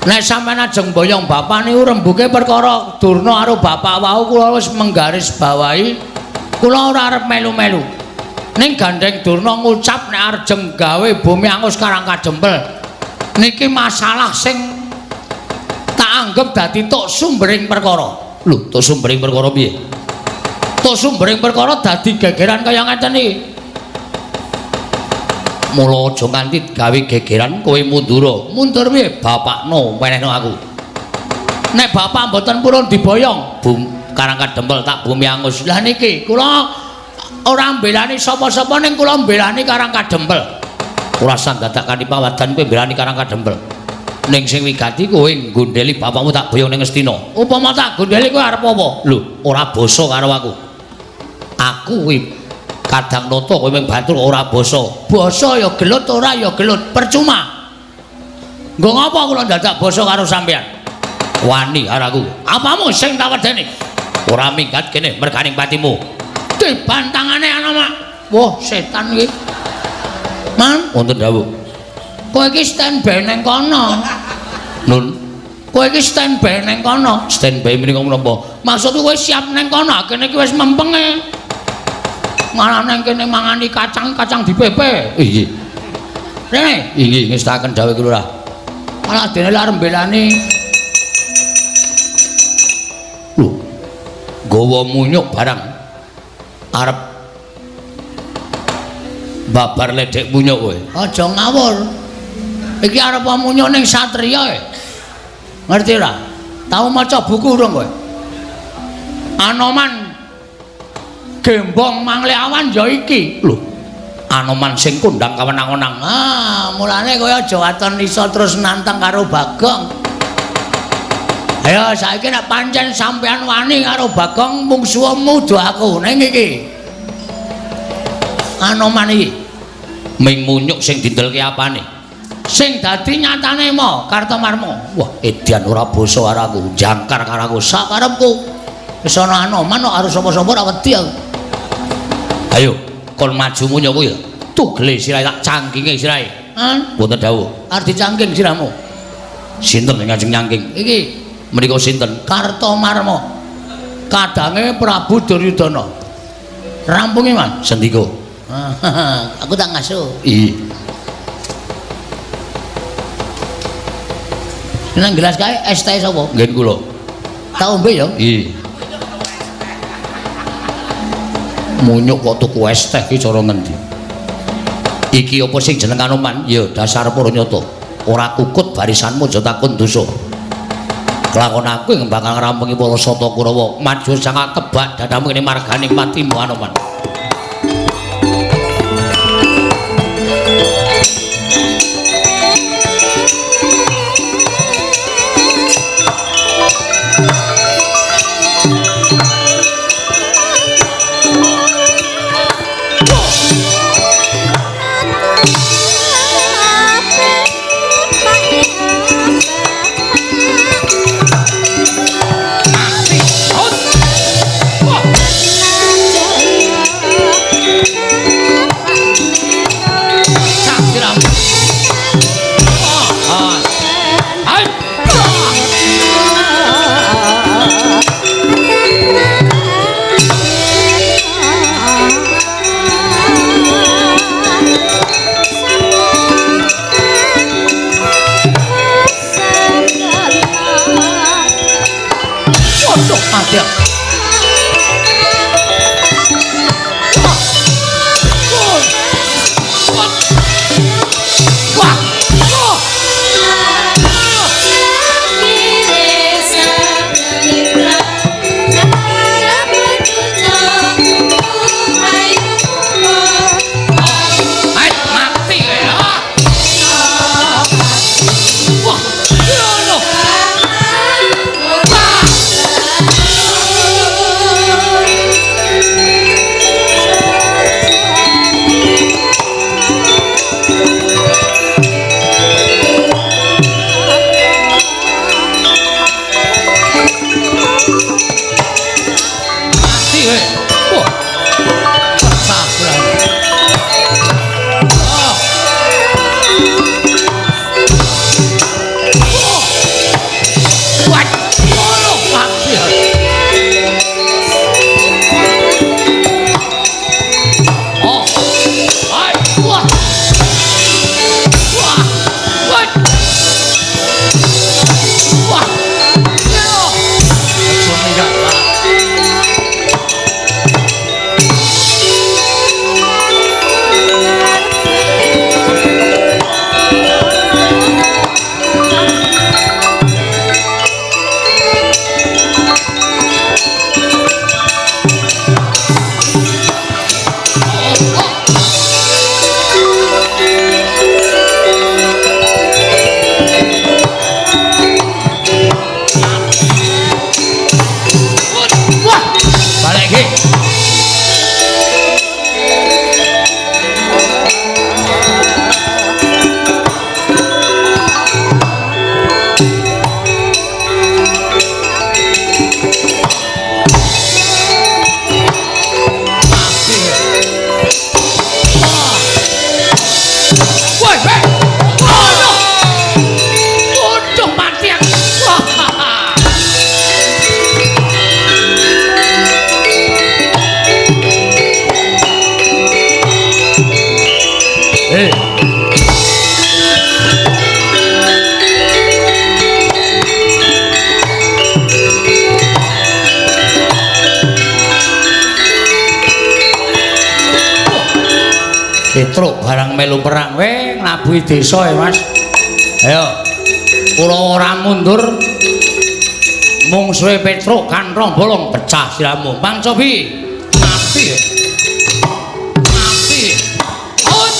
Nek sampean ajeng boyong bapak niku rembuke perkara Durna karo bapak wau kula wis menggaris bawahi. Kula ora arep melu-melu. Ning gandeng Durna ngucap nek arep gawe bumi angus Karangkadempel niki masalah sing tak anggap dadi tok sumbering perkara. Lho, tok sumbering perkara piye? Tok sumbering perkara dadi gegeran kaya ngeten iki. Mula aja nganti gawe gegeran kowe mundur. Mundur piye? Bapakno menehno aku. Nek bapak mboten purun diboyong, Karangkadempel tak bumi angus. Lah niki kula ora mbelani sapa-sapa ning kula mbelani Karangkadempel. Ora sanggadak kanthi pawadan kowe mbelani Karangkadempel. Ning sing wigati kowe nggondheli bapakmu tak boyong ning Ngastina. Upama tak gondheli kowe arep apa? Lho, ora basa karo aku. Aku kuwi kadang nata kowe mung batur ora basa. Basa ya gelut ora ya gelut, percuma. Nggo ngapa kula dadak basa karo sampean? Wani karo aku. Apamu sing tak wedeni? Ora minggat kene merganing patimu. Dibantangane ana mak. Wah, setan iki. Man, wonten dawuh. kowe iki standby nang kono. Nun, Kowe iki standby nang kono. standby menika menapa? Maksudku kowe siap nang kono, kene iki wis mempenge. Malah nang kene mangani kacang dipepe. Inggih. Rene, Inggih ngestaken dawuh Ki Lurah. malah dene arep mbelani. Lho. Gawa munyuk barang arep babar ledek munyuk kowe. Aja ngawur. Iki arep munyuk ning satriya e. Ngerti ora? Tau maca buku urung kowe? Anoman Gembong Mangleawan ya iki. Lho. Anoman sing kondang kawenang-wenang. Ah, mulane kowe aja waton iso terus nantang karo Bagong. Ayo saiki nek pancen sampean wani karo Bagong mungsuhmu do aku ning iki. Anoman iki Ming munyuk sing dindelke apane? sing dadi nyatane mo Kartomarma. Wah, edian ora basa karo aku, jangkar karo aku. Sakarepku wis ana Anoman kok karo sapa-sapa ora wedi aku. Ayo, kon maju munyuk kuwi. Tugele sirahe tak cangkinge sirahe. Han, Wonten dawuh. arep dicangking siramu. Sinten sing ngajeng nyangking? Iki Menika sinten? Kartomarma. Kadange Prabu Duryudana. Rampungi, Mas. Sendika. Aku tak ngasuh. Iya. Nang gelas kae es teh sapa? Ngen kula. Tak ombe ya. Iya. Munyuk kok tuku es teh ki cara ngendi? Iki apa sing jeneng Anoman? Ya dasar Paranyata. Ora kukut barisanmu aja takon dosa. Kelakon aku yang bakal ngrampungi para Sata Kurawa. Maju sangat tebak dadamu ini marganing matimu Anoman. melu perang we nglabuhi desa ya Mas. Ayo. Kula ora mundur. Mungsuhe Petruk kanthong bolong pecah siramu. Bang Cobi. Mati. Mati. Out.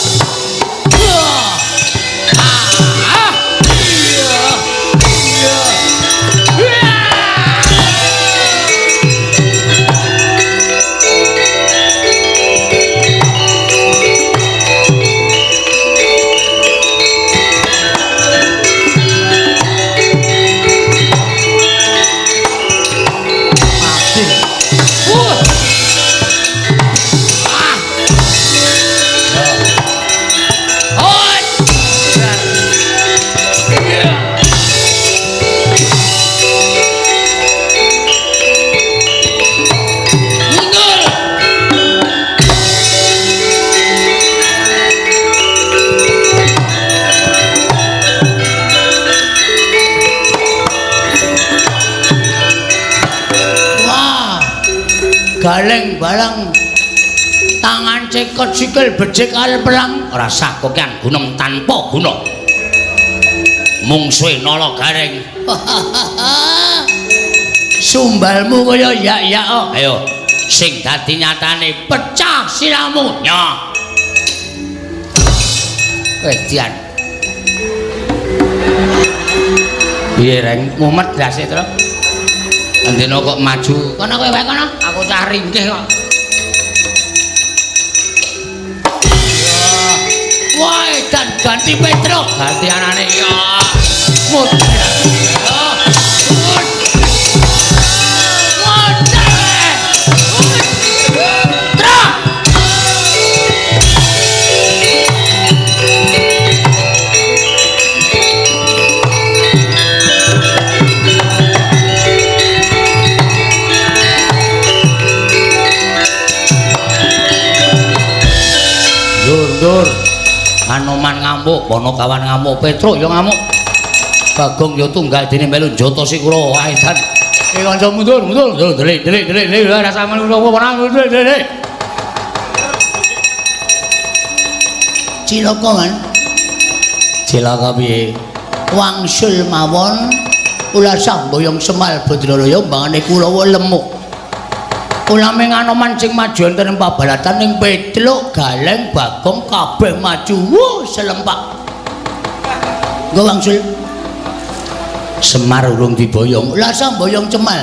Galeng balang tangan cekot sikil becik al perang rasa kokian gunung tanpa guna mungsuhe nala gareng sumbalmu kaya yak-yak ayo sing dadi nyatane pecah siramu nya wedian piye reng mumet dase to Andino kok maju. Kono kowe wae kono. Aku cah ringkih kok. Wah, dan ganti Petruk. Ganti anane ya. Mut. Dur, Anoman ngamuk, Ponokawan ngamuk, Petruk ya ngamuk. Bagong ya tunggal dene melu njoto si kula wae dan. Kanca mundur, delik, rasa melu apa delik. Cilaka kan? Cilaka piye? Wangsul mawon kula samboyong Semal Badralaya mbangane kula lemuk. Ulame Anoman sing maju enten pabalatan ning Petruk, Galeng, Bagong kabeh maju. Wuh, selempak. Nggo wangsul. Semar urung diboyong. Lah samboyong Cemal.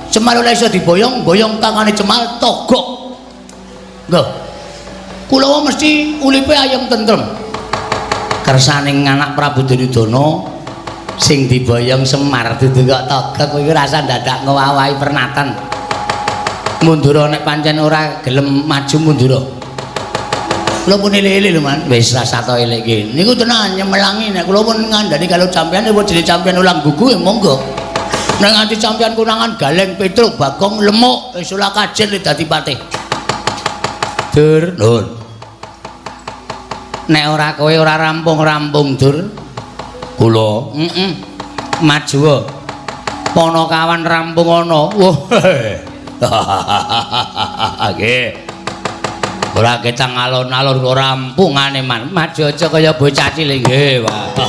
Cemal ora iso diboyong, boyong tangane Cemal togok. Nggo. Kula mesti ulipe ayem tentrem. Kersaning anak Prabu Duryudana sing diboyong Semar dudu kok togok kuwi rasa dadak ngowahi pernatan. Mundur nek pancen ora gelem maju mundur. Kula pun ele-ele lho Man. Wis rasa to elek iki. Niku tenan nyemelangi nek kula pun ngandani kalau sampean wis jadi sampean ulang gugu ya monggo. Nek nganti sampean kunangan Galeng Petruk Bagong lemuk wis ora kajen dadi patih. Dur, Nur. Nek ora kowe ora rampung-rampung Dur. Kula, maju. Ponokawan rampung ana. Wah. Nggih. Ora ketang alon-alon kok rampungane Man. Maju aja kaya bocah cilik nggih, Pak.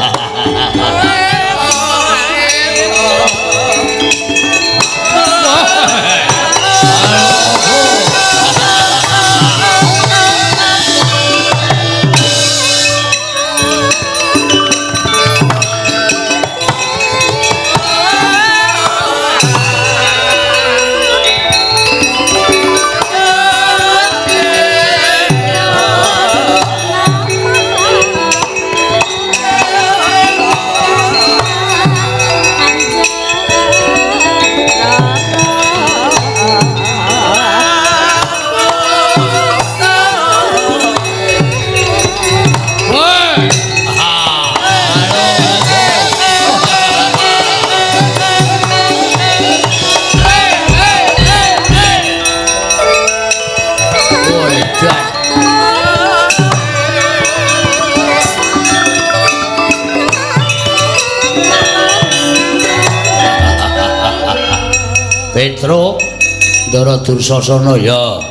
Petruk Ndara Dursasana ya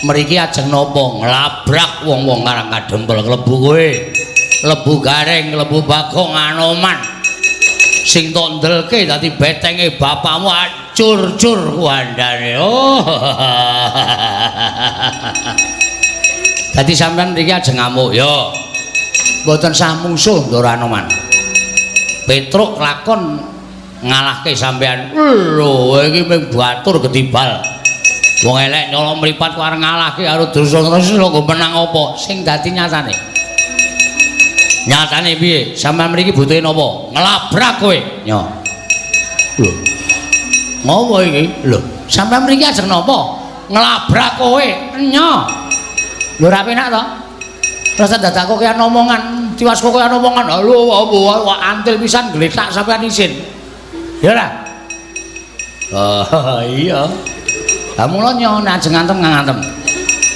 mriki ajeng napa nglabrak wong-wong karang kadempel klebu kowe lebu garing lebu Bagong Anoman sing tok ndelke dadi betenge bapakmu acur-cur kuandane oh dadi sampean mriki ajeng ngamuk ya mboten sah mungsuh Ndoro Anoman Petruk lakon ngalahke sampean lho iki mung batur gedibal wong elek nyolong mripat ku arep ngalahke karo Drusana lho kok menang apa sing dadi nyatane piye sampean mriki butuhe napa nglabrak kowe nyo lho ngopo iki lho sampean mriki ajeng napa nglabrak kowe nyo lho ra penak to rasa dadak kok kaya omongan tiwas kok kaya omongan lho antil pisan gletak sampean isin ya ora oh iya kamu lo nyo ajeng ngantem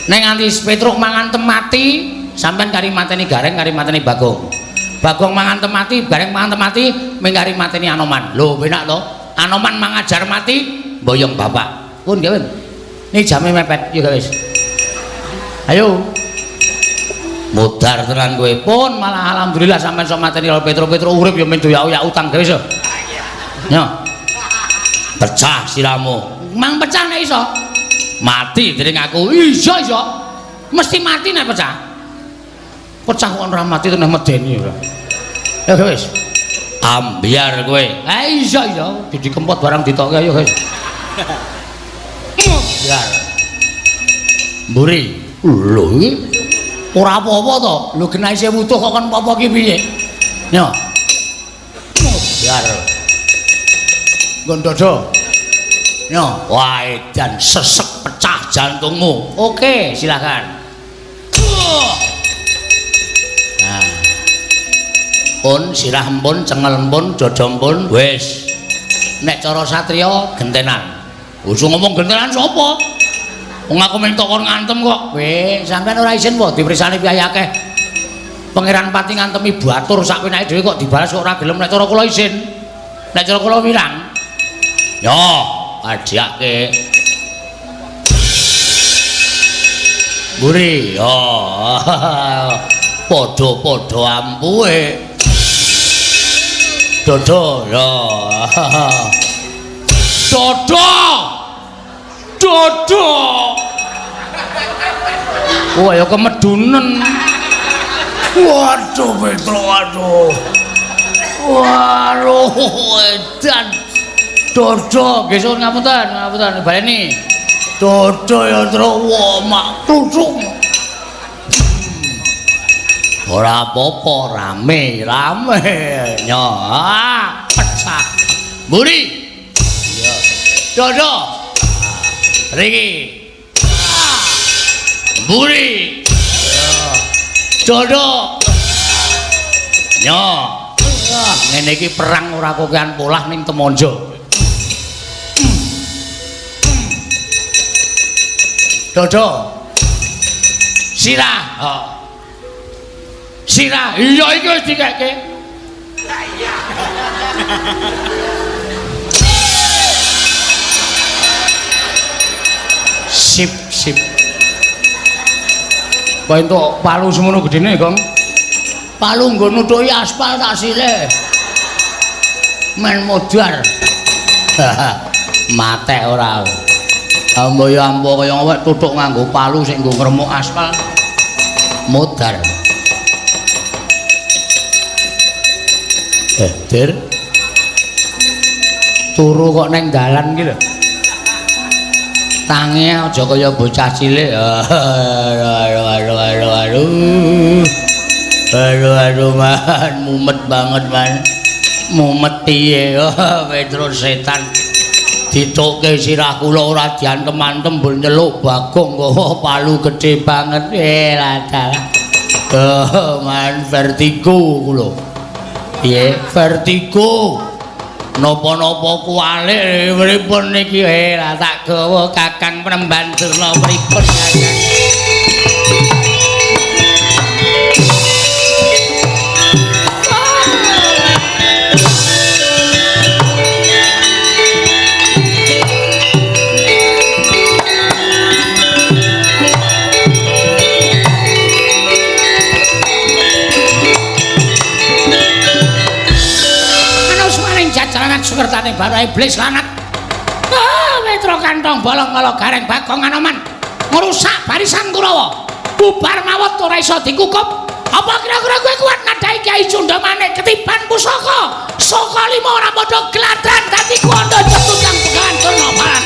nek nganti Petruk mangantem mati sampean kari mateni Gareng kari mateni Bagong mangantem mati bareng mangantem mati mengkari mateni Anoman lho penak to Anoman mangajar mati boyong bapak pun gawen ini jame mepet yo guys ayo mudar tenan kowe pun malah alhamdulillah sampean sok mateni Petruk urip yo men doyak utang guys yo nyo pecah siramu mang pecah nek iso mati dening aku iso mesti mati nek pecah kok ora mati tenan medeni ora ya wis ambiar kowe iso dikempot barang ditokke ayo guys biar mburi lho iki ora apa-apa to lho genah isih wutuh kok kon apa iki piye yo biar Gondodo yo wah dan sesek pecah jantungmu oke silakan nah pun sirah empun cengel empun dodo empun wis nek cara satriya gentenan usung ngomong gentenan sapa wong aku mung kon ngantem kok weh sampean ora isin po diprisani piye akeh Pangeran Pati ngantemi batur sak penake dhewe kok dibalas kok ora gelem nek cara kula isin nek cara kula wirang yo ajake Buri yo padha-padha ampuhe dodo yo dodo wah ya kemedunen waduh Petro waduh edan dodo gesuk ngapunten baleni dodo ya terus wah mak klucuk ora apa-apa rame nyo pecah Buri iya dodo riki Buri dodo nyo ngene iki perang ora kokean polah ning Temonjo dodo sirah sirah iya iki wis dikeke sip kok entuk palu semono gedene Gong palu nggo nutuki aspal tak sile men modar mate ora ambo ya ambo kaya awak tutuk nganggo palu sing nggo ngremuk aspal modar Dir turu kok neng dalan iki lho tangi aja kaya bocah cilik aduh man mumet banget man mumet piye Petro setan ditukke sirah kula ora diantem-antem mbul nyeluk Bagong kok palu gedhe banget ladalah man vertigo kula piye vertigo napa-napa kualik pripun niki lah tak gawa Kakang Penemban Durna pripun Kakang jajalanan sukertane bara iblis lanat. Ah, Petro kantong bolong-bolong gareng Bagong Anoman. Ngrusak barisan Kurawa. Bubar mawon ora iso dikukup. Apa kira-kira kowe kuat ngadhahi Kyai Cundamane ketiban pusaka? Saka 5 ora padha gladran dadi kondo jebut kang Begawan Durna Baran.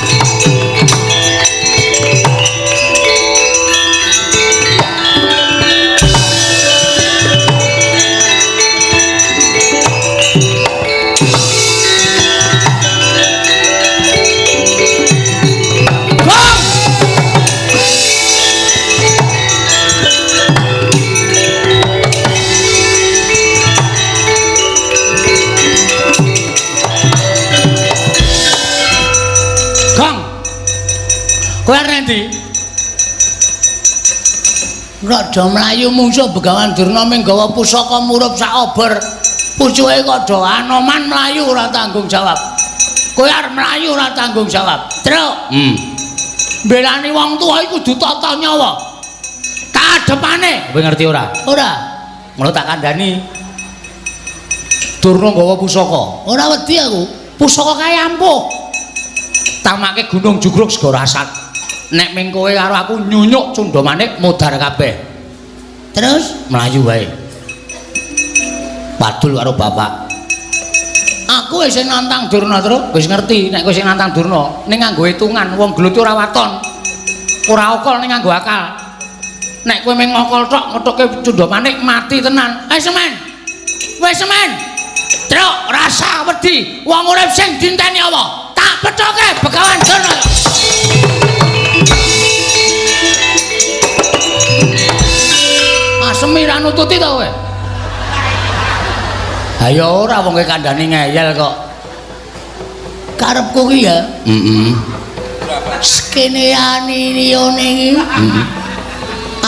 Kowe endi? Raja mlayu mungsuh Begawan Durna ming gawa pusaka murup sak obor. Pucuke Kada Anoman mlayu ora tanggung jawab. Kowe arep mlayu ora tanggung jawab. Truk. Mbelani wong tuwa iku kudu tata nyawa. Kadepane. Kowe ngerti ora? Ora. Ngono tak kandhani. Durna gawa pusaka. Ora wedi aku. Pusaka kae ampuh. Tamake Gunung Jugruk Segara Asat. Nek ming kowe karo aku nyunyuk Cundamane mudhar kabeh. Terus mlayu wae. Padul karo bapak. Aku wis nantang Durna terus, wis ngerti nek kowe sing nantang Durna ning nganggo hitungan wong gelut ora waton. Ora okol ning nganggo akal. Nek kowe ming ngokol tok ngethuke Cundamane mati tenan. Semen. Wis semen. Truk rasa wedi wong urip sing dinteni apa? Tak pethoke Begawan Durna. Semiran nututi to kowe. Ayo ora wong kandhane ngeyel kok. Karepku ki ya. Skene aninione iki.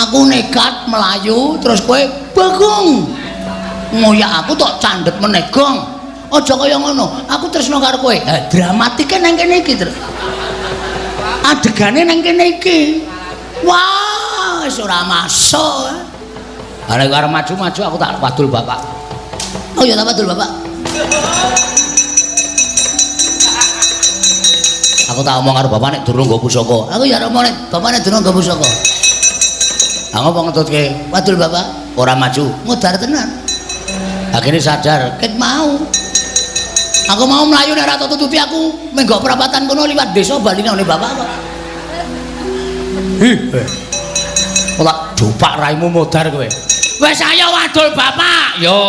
Aku nekat melayu terus kowe bagong. Ngoyak aku tok candhet meneh gong. Aja kaya ngono. Aku tresno karo kowe. Ha dramatike nang kene iki terus. Adegane nang kene iki. Wah, wis ora masuk. Ana karo maju-maju aku tak padul bapak. Oh ya tak padul bapak. Aku tak omong karo bapak nek durung nggo pusaka. Aku ya omong nek bapak nek durung nggo pusaka. Aku ngomong ngetutke, padul bapak, ora maju, mudhar tenan. Akhirnya sadar, ket mau. Aku mau mlayu nek ora tututi aku menggo perapatan kono liwat desa baline ngene bapak kok. Ora dupak raimu mudhar kowe. Wes ayo wadul bapak. Yo.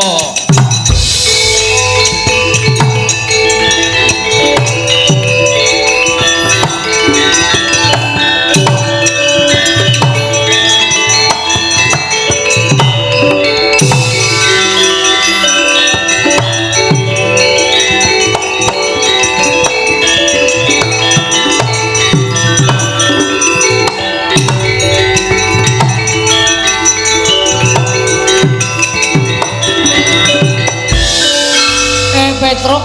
Petruk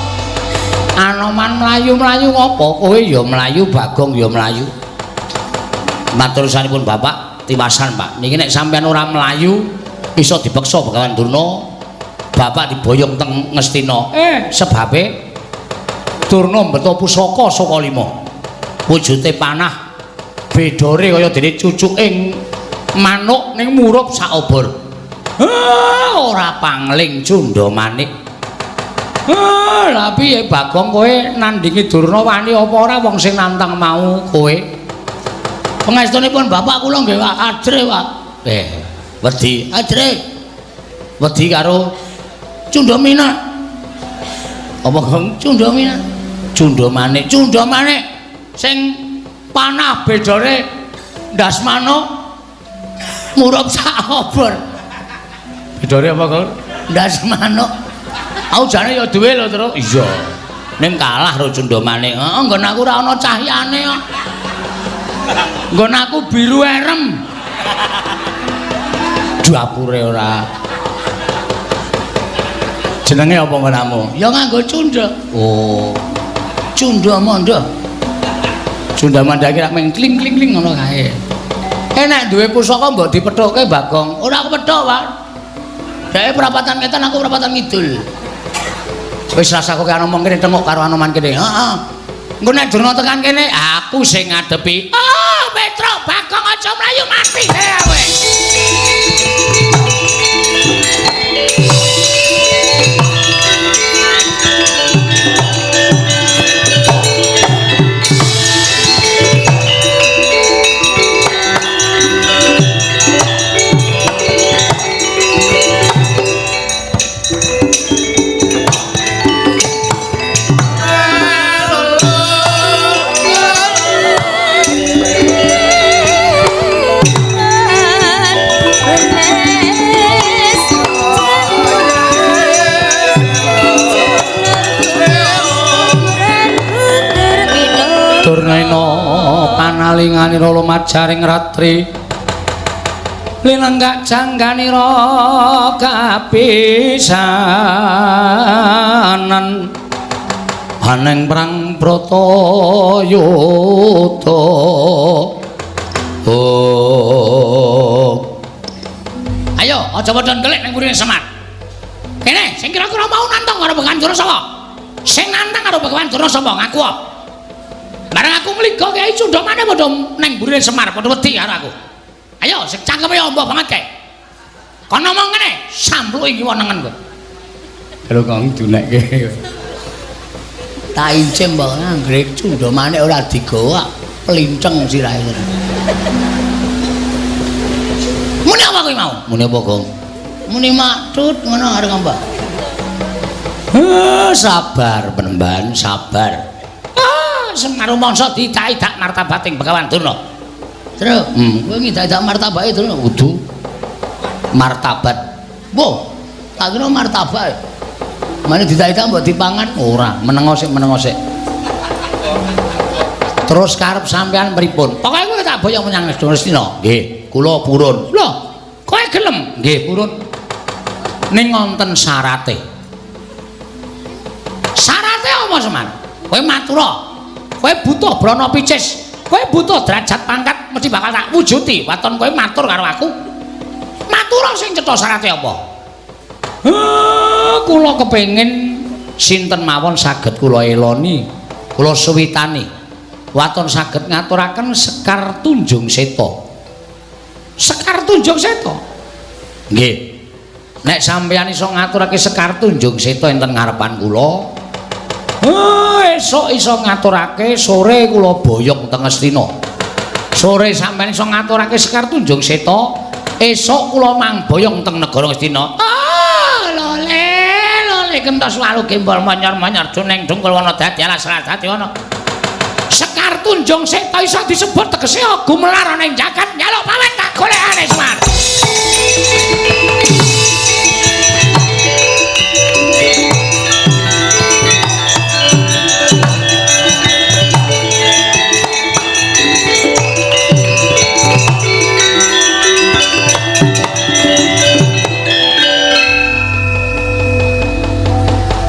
Anoman mlayu-mlayu ngopo? Kowe ya mlayu, Bagong ya mlayu. Matur sanipun Bapak, tiwasan Pak. Niki nek sampean ora mlayu iso dipeksa Begawan Durna. Bapak diboyong teng Ngastina. Sebabe Durna mbeta pusaka saka 5. Wujude panah bedore kaya dene cucuking manuk ning murup sak obor. Ora pangling Cundamane. Lah piye Bagong kowe nandingi Durna wani apa ora wong sing nantang mau kowe? Pangestunipun bapak kula nggih ajre, Pak. Wedi. Ajre. Wedi karo Cundamina. Apa Gong? Cundamina. Cundamane sing panah bedore ndasmana murup sak obor. Bedore apa, Gong? Ndasmana. Aku jane ya duwe lho terus. Iya. Ning kalah karo Cundamane. Heeh, nggon aku ora ana cahyane kok. Nggon aku biru erem. Dapure ora. Jenenge apa nggonmu? Ya nganggo cunda. Oh. Cundamanda. Cundamanda iki rak meng kling-kling ngono kae. Nek duwe pusaka mbok dipethoke Bagong. Ora aku pethok, Pak. Dhek perapatan ngetan aku perapatan ngidul. Wis rasaku karo omong kene tengok karo Anoman kene. Heeh. Engko nek durung tekan kene aku sing ngadepi. Oh, Petro Bagong aja mlayu mati kowe. Panalinganira lumajaring ratri linenggak jangganira kapisanan aneng perang Bratayuda ayo aja padha ndelik ning gurine Semar kene sing kira-kira mau nantang karo Begawan Durna sing nantang karo Begawan Durna ngaku bareng aku mligo Kyai Cundamane padha nang burine Semar padha wedi karo aku. Ayo sing cangkeme ombo banget kae. Kon ngomong kene, sampluki wonengen kowe. Lho kok dunekke. Tak incem mbok anggere Cundamane ora digawa, pelinceng sirahe. Muni apa kowe mau? Muni apa, Gong? Muni maktut ngono arep ngombe. Sabar penemban, sabar. Semar mangsa didak martabating Begawan Durna. Terus, kowe ngidak martabake Durna kudu martabat. Mbah, tak kira martabat. Mane didak mbok dipangan ora, menengo sik. Terus karep sampean pripun? Pokoke kowe tak boyong menyang Astina. Nggih, kula purun. Lho, kowe gelem? Nggih, purun. Ning wonten syarate. Syarate apa, Semar? Kowe matura. Kowe butuh brana picis, kowe butuh derajat pangkat mesti bakal tak wujuti. Waton kowe matur karo aku. Matura sing cetha syarate apa? Kula kepengin sinten mawon saged kula eloni, kula suwitani. Waton saged ngaturaken Sekar Tunjung Seta. Sekar Tunjung Seta. Nggih. Nek sampeyan iso ngaturake Sekar Tunjung Seta enten ngarepan kula, esuk iso ngaturake sore kula boyong teng Astina. Sore sampeyan iso ngaturake Sekar Tunjung Seta, esuk kula mangboyong teng negara Astina. Lole kentos walu gembol monyor-monyor juneng dungkul wana dadi alas dadi ana. Sekar Tunjung Seta iso disebut tegese gumelar ana ing jagat nyaluk pawet tak golekane Semar.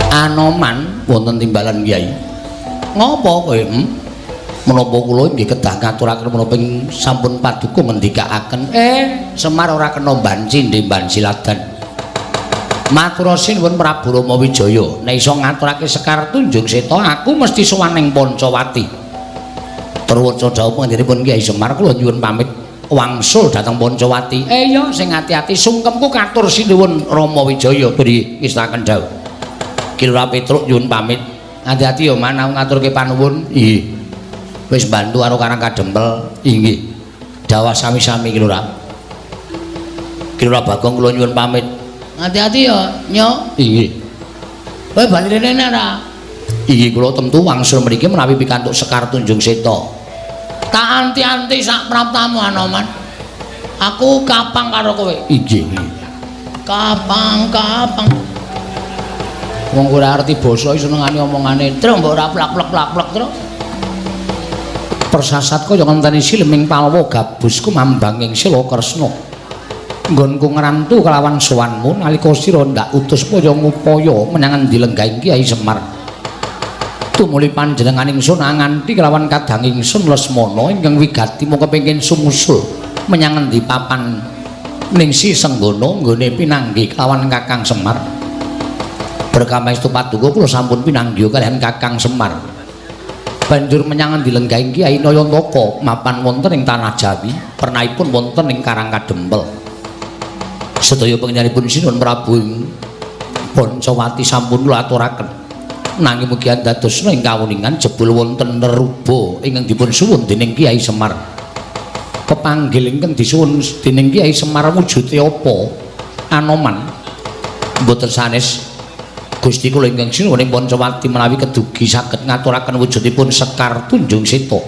Anoman wonten timbalan Kyai. Ngopo kowe? Menapa kula nggih kedah ngaturaken menapa sampun paduka ngendikaaken Semar ora kena banci ndemban siladan. Matur sinuwun Prabu Rama Wijaya, nek iso ngaturake Sekar Tunjung Seta aku mesti sowan ning Pancawati. Terwaca dawuh panjenenganipun Kyai Semar kula nyuwun pamit wangsul dhateng Pancawati. Ya sing ati-ati sungkemku katur sinuwun Rama Wijaya beri ngestaken dawuh. Kilura Petruk nyuwun pamit. Hati-hati ya Man, aku ngaturke panuwun. Nggih. Wis bantu karo Karang Kadempel. Nggih. Dawah sami-sami Kilura. Kilura Bagong kula nyuwun pamit. Hati-hati ya, Nyok. Nggih. Kowe bali rene ora? Nggih, kula tentu wangsul mriki menawi pikantuk Sekar Tunjung Seta. Tak anti-anti sak praptamu Anoman. Aku kapang karo kowe. Nggih. Kapang. Wong ora arti basa iso senengane omongane. Terus mbok ora plak-plek terus. Persasat kaya ngenteni sileming palwa gabusku mambanging Sila Kresna. Nggonku ngrantu kelawan sowanmu nalika sira ndak utus paya ngupaya menyang endi lenggahing Kyai Semar. Tumuli panjenengan ingsun nganti kelawan kadang ingsun Lesmana ingkang wigati mung kepengin sumusul menyang endi papan Ningsi Senggana nggone pinanggi kelawan Kakang Semar. berkamaestu paduka kula sampun pinanggih kalian Kakang Semar. Banjur menyang dilenggahi Kyai Nayantaka mapan wonten ing tanah Jawi, pernahipun wonten ing Karangkadempel. Sedaya panjenenganipun sinuwun Prabu Pancawati sampun kula aturaken. Nanging mugi andadosna ing kawuningan jebul wonten neruba ingkang dipun suwun dening Kyai Semar. Kepanggil ingkang disuwun dening Kyai Semar wujude apa? Anoman. Mboten sanes Gusti kula ingkang sinuwun Pancawati menawi kedugi saged ngaturaken wujudipun Sekar Tunjung Seta.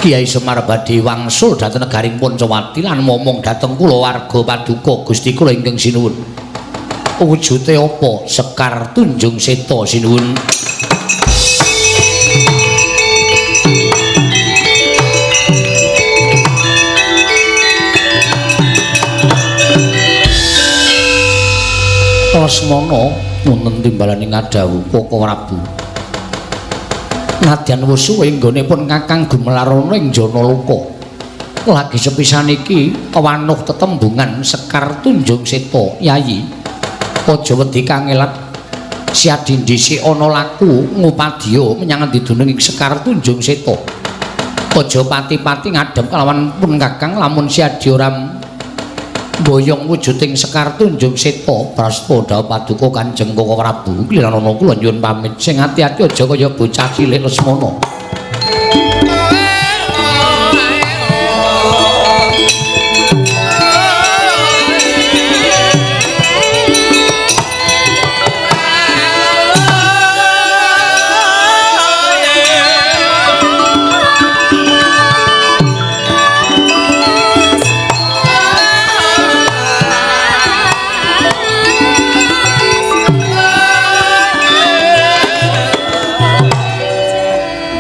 Kyai Semar badhe wangsul dhateng negaring Pancawati lan momong dhateng kula warga paduka Gusti kula ingkang sinuwun. Wujude apa? Sekar Tunjung Seta sinuwun. Lesmana wonten timbalaning ngadawu Koko Prabu. Nadyan wusu ing nggonipun Kakang Gumelarana ing Janaloka. Lagi sepisan iki kawanuh tetembungan Sekar Tunjung Seta, Yayi. Aja wedi kangelat. Siadi dhisik ana laku ngupadya menyang didunung ing Sekar Tunjung Seta. Aja pati-pati ngadhep kalawan pun Kakang lamun siadi ora boyong wujuding Sekar Tunjung Seta praspada paduka Kanjeng Koko Prabu. Kliranana kula nyuwun pamit. Sing ati-ati aja kaya bocah cilik Lesmana.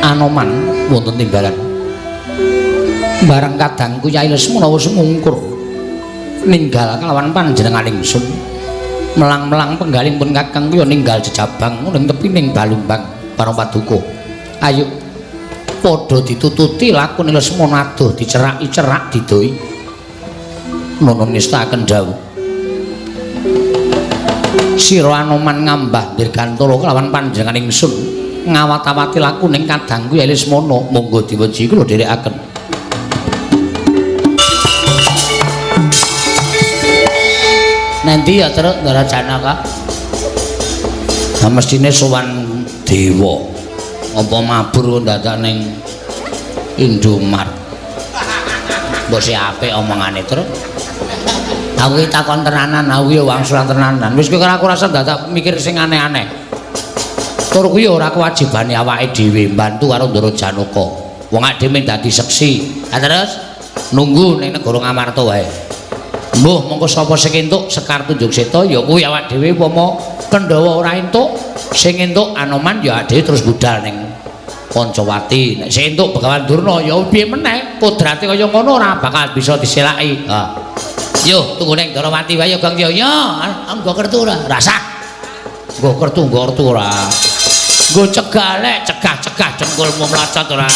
Anoman wonten timbalan. Bareng kadangku Kyai Lesmana wis mungkur ninggal kalawan panjenengan ingsun. Melang-melang penggaling pun Kakang kuwi ninggal jejabang ning tepining Balumbang para paduka. Ayo padha ditututi lakune Lesmana adoh diceraki-cerak didoi. Nuwun ngestaken dawuh. Sira Anoman ngambah dirgantara kelawan panjenengan ingsun. Ngawat-awati laku ning kadangku Kyai Lesmana monggo diweji kula dherekaken. Nanti ya terus Ndara Janaka. Nah mestine sowan dewa. Apa mabur dadak ning Indomart. Mbok si apik omongane terus. Aku iki takon tenanan, aku ya wangsulan tenanan. Wis kowe ora rasa dadak mikir sing aneh-aneh. Tur kuwi ora kewajibane awake dhewe mbantu karo Ndara Janaka. Wong ade men dadi seksi. Ha terus nunggu ning negara Ngamarta wae. Mbuh mongko sapa sing entuk Sekar Tunjung Seta ya kuwi awake dhewe upama Pandhawa ora entuk, sing entuk Anoman ya awake dhewe terus budal ning Pancawati. Nek sing entuk Begawan Durna ya piye meneh, kodrate kaya ngono ora bakal bisa diselaki. Ha. Yo tunggu ning Darawati wae ya Kang ya. Ya, anggo kertu ora? Rasah. Nggo kertu ora. Nggo cegalek, cegah-cegah dengkulmu mlacot ora.